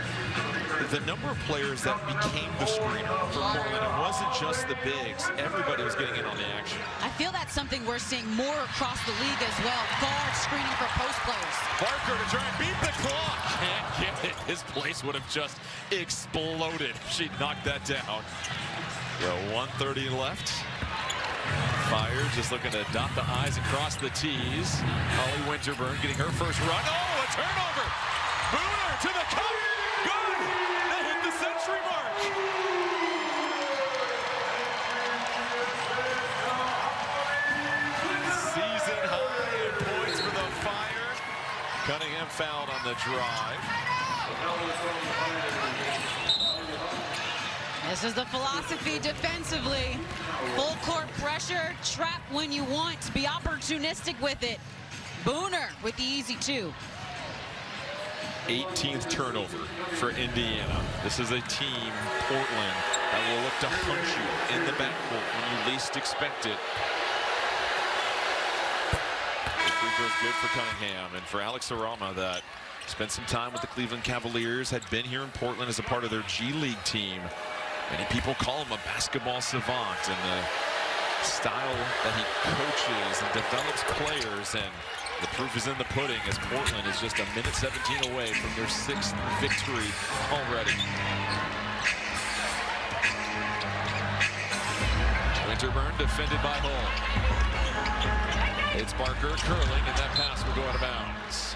the number of players that became the screener for Portland. It wasn't just the bigs. Everybody was getting in on the action. I feel that's something we're seeing more across the league as well. Guards screening for post players. Barker to try and beat the clock. Can't get it. His place would have just exploded. She knocked that down. 1:30 left. Fire just looking to dot the I's and cross the T's. Holly Winterburn getting her first run. Oh, a turnover. Booner to the cup. Good. They hit the century mark. Season high in fouled on the drive. This is the philosophy defensively. Full court pressure, trap when you want, be opportunistic with it. Booner with the easy 2. 18th turnover for Indiana. This is a team, Portland, that will look to punch you in the backcourt when you least expect it. The free throw is good for Cunningham, and for Alex Arama, that spent some time with the Cleveland Cavaliers, had been here in Portland as a part of their G League team. Many people call him a basketball savant, and the style that he coaches and develops players, and the proof is in the pudding as Portland is just a minute 17 away from their 6th victory already. Winterburn defended by Hull. It's Barker curling, and that pass will go out of bounds.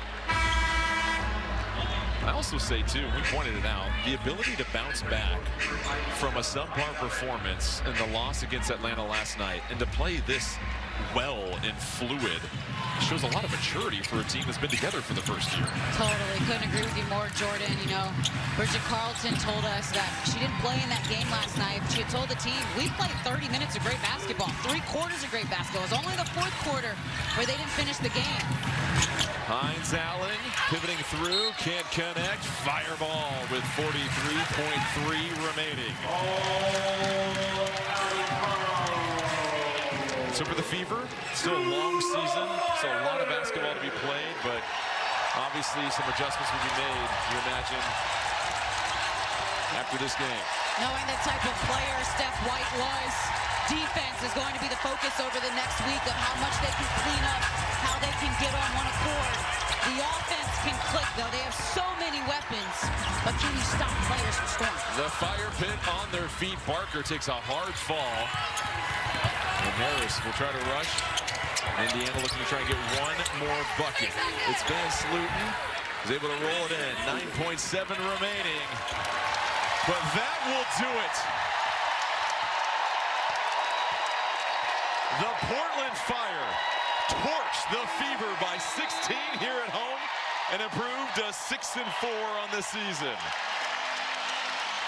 I also say, too, we pointed it out, the ability to bounce back from a subpar performance in the loss against Atlanta last night and to play this well and fluid shows a lot of maturity for a team that's been together for the first year. Totally. Couldn't agree with you more, Jordan. You know, Bridget Carlton told us that she didn't play in that game last night. She had told the team, we played 30 minutes of great basketball, 3 quarters of great basketball. It was only the 4th quarter where they didn't finish the game. Hines Allen pivoting through, can't connect. Fireball with 43.3 remaining. So for the Fever, still a long season, so a lot of basketball to be played, but obviously some adjustments will be made, you imagine, after this game. Knowing the type of player Steph White was, defense is going to be the focus over the next week of how much they can clean up, how they can get on one accord. The offense can click, though. They have so many weapons, but can you stop players from scoring? The fire pit on their feet. Barker takes a hard fall. And Harris will try to rush. Indiana looking to try and get one more bucket. It's Van Sluten. Is able to roll it in. 9.7 remaining. But that will do it. The Portland Fire torched the Fever by 16 here at home and improved to 6-4 on the season.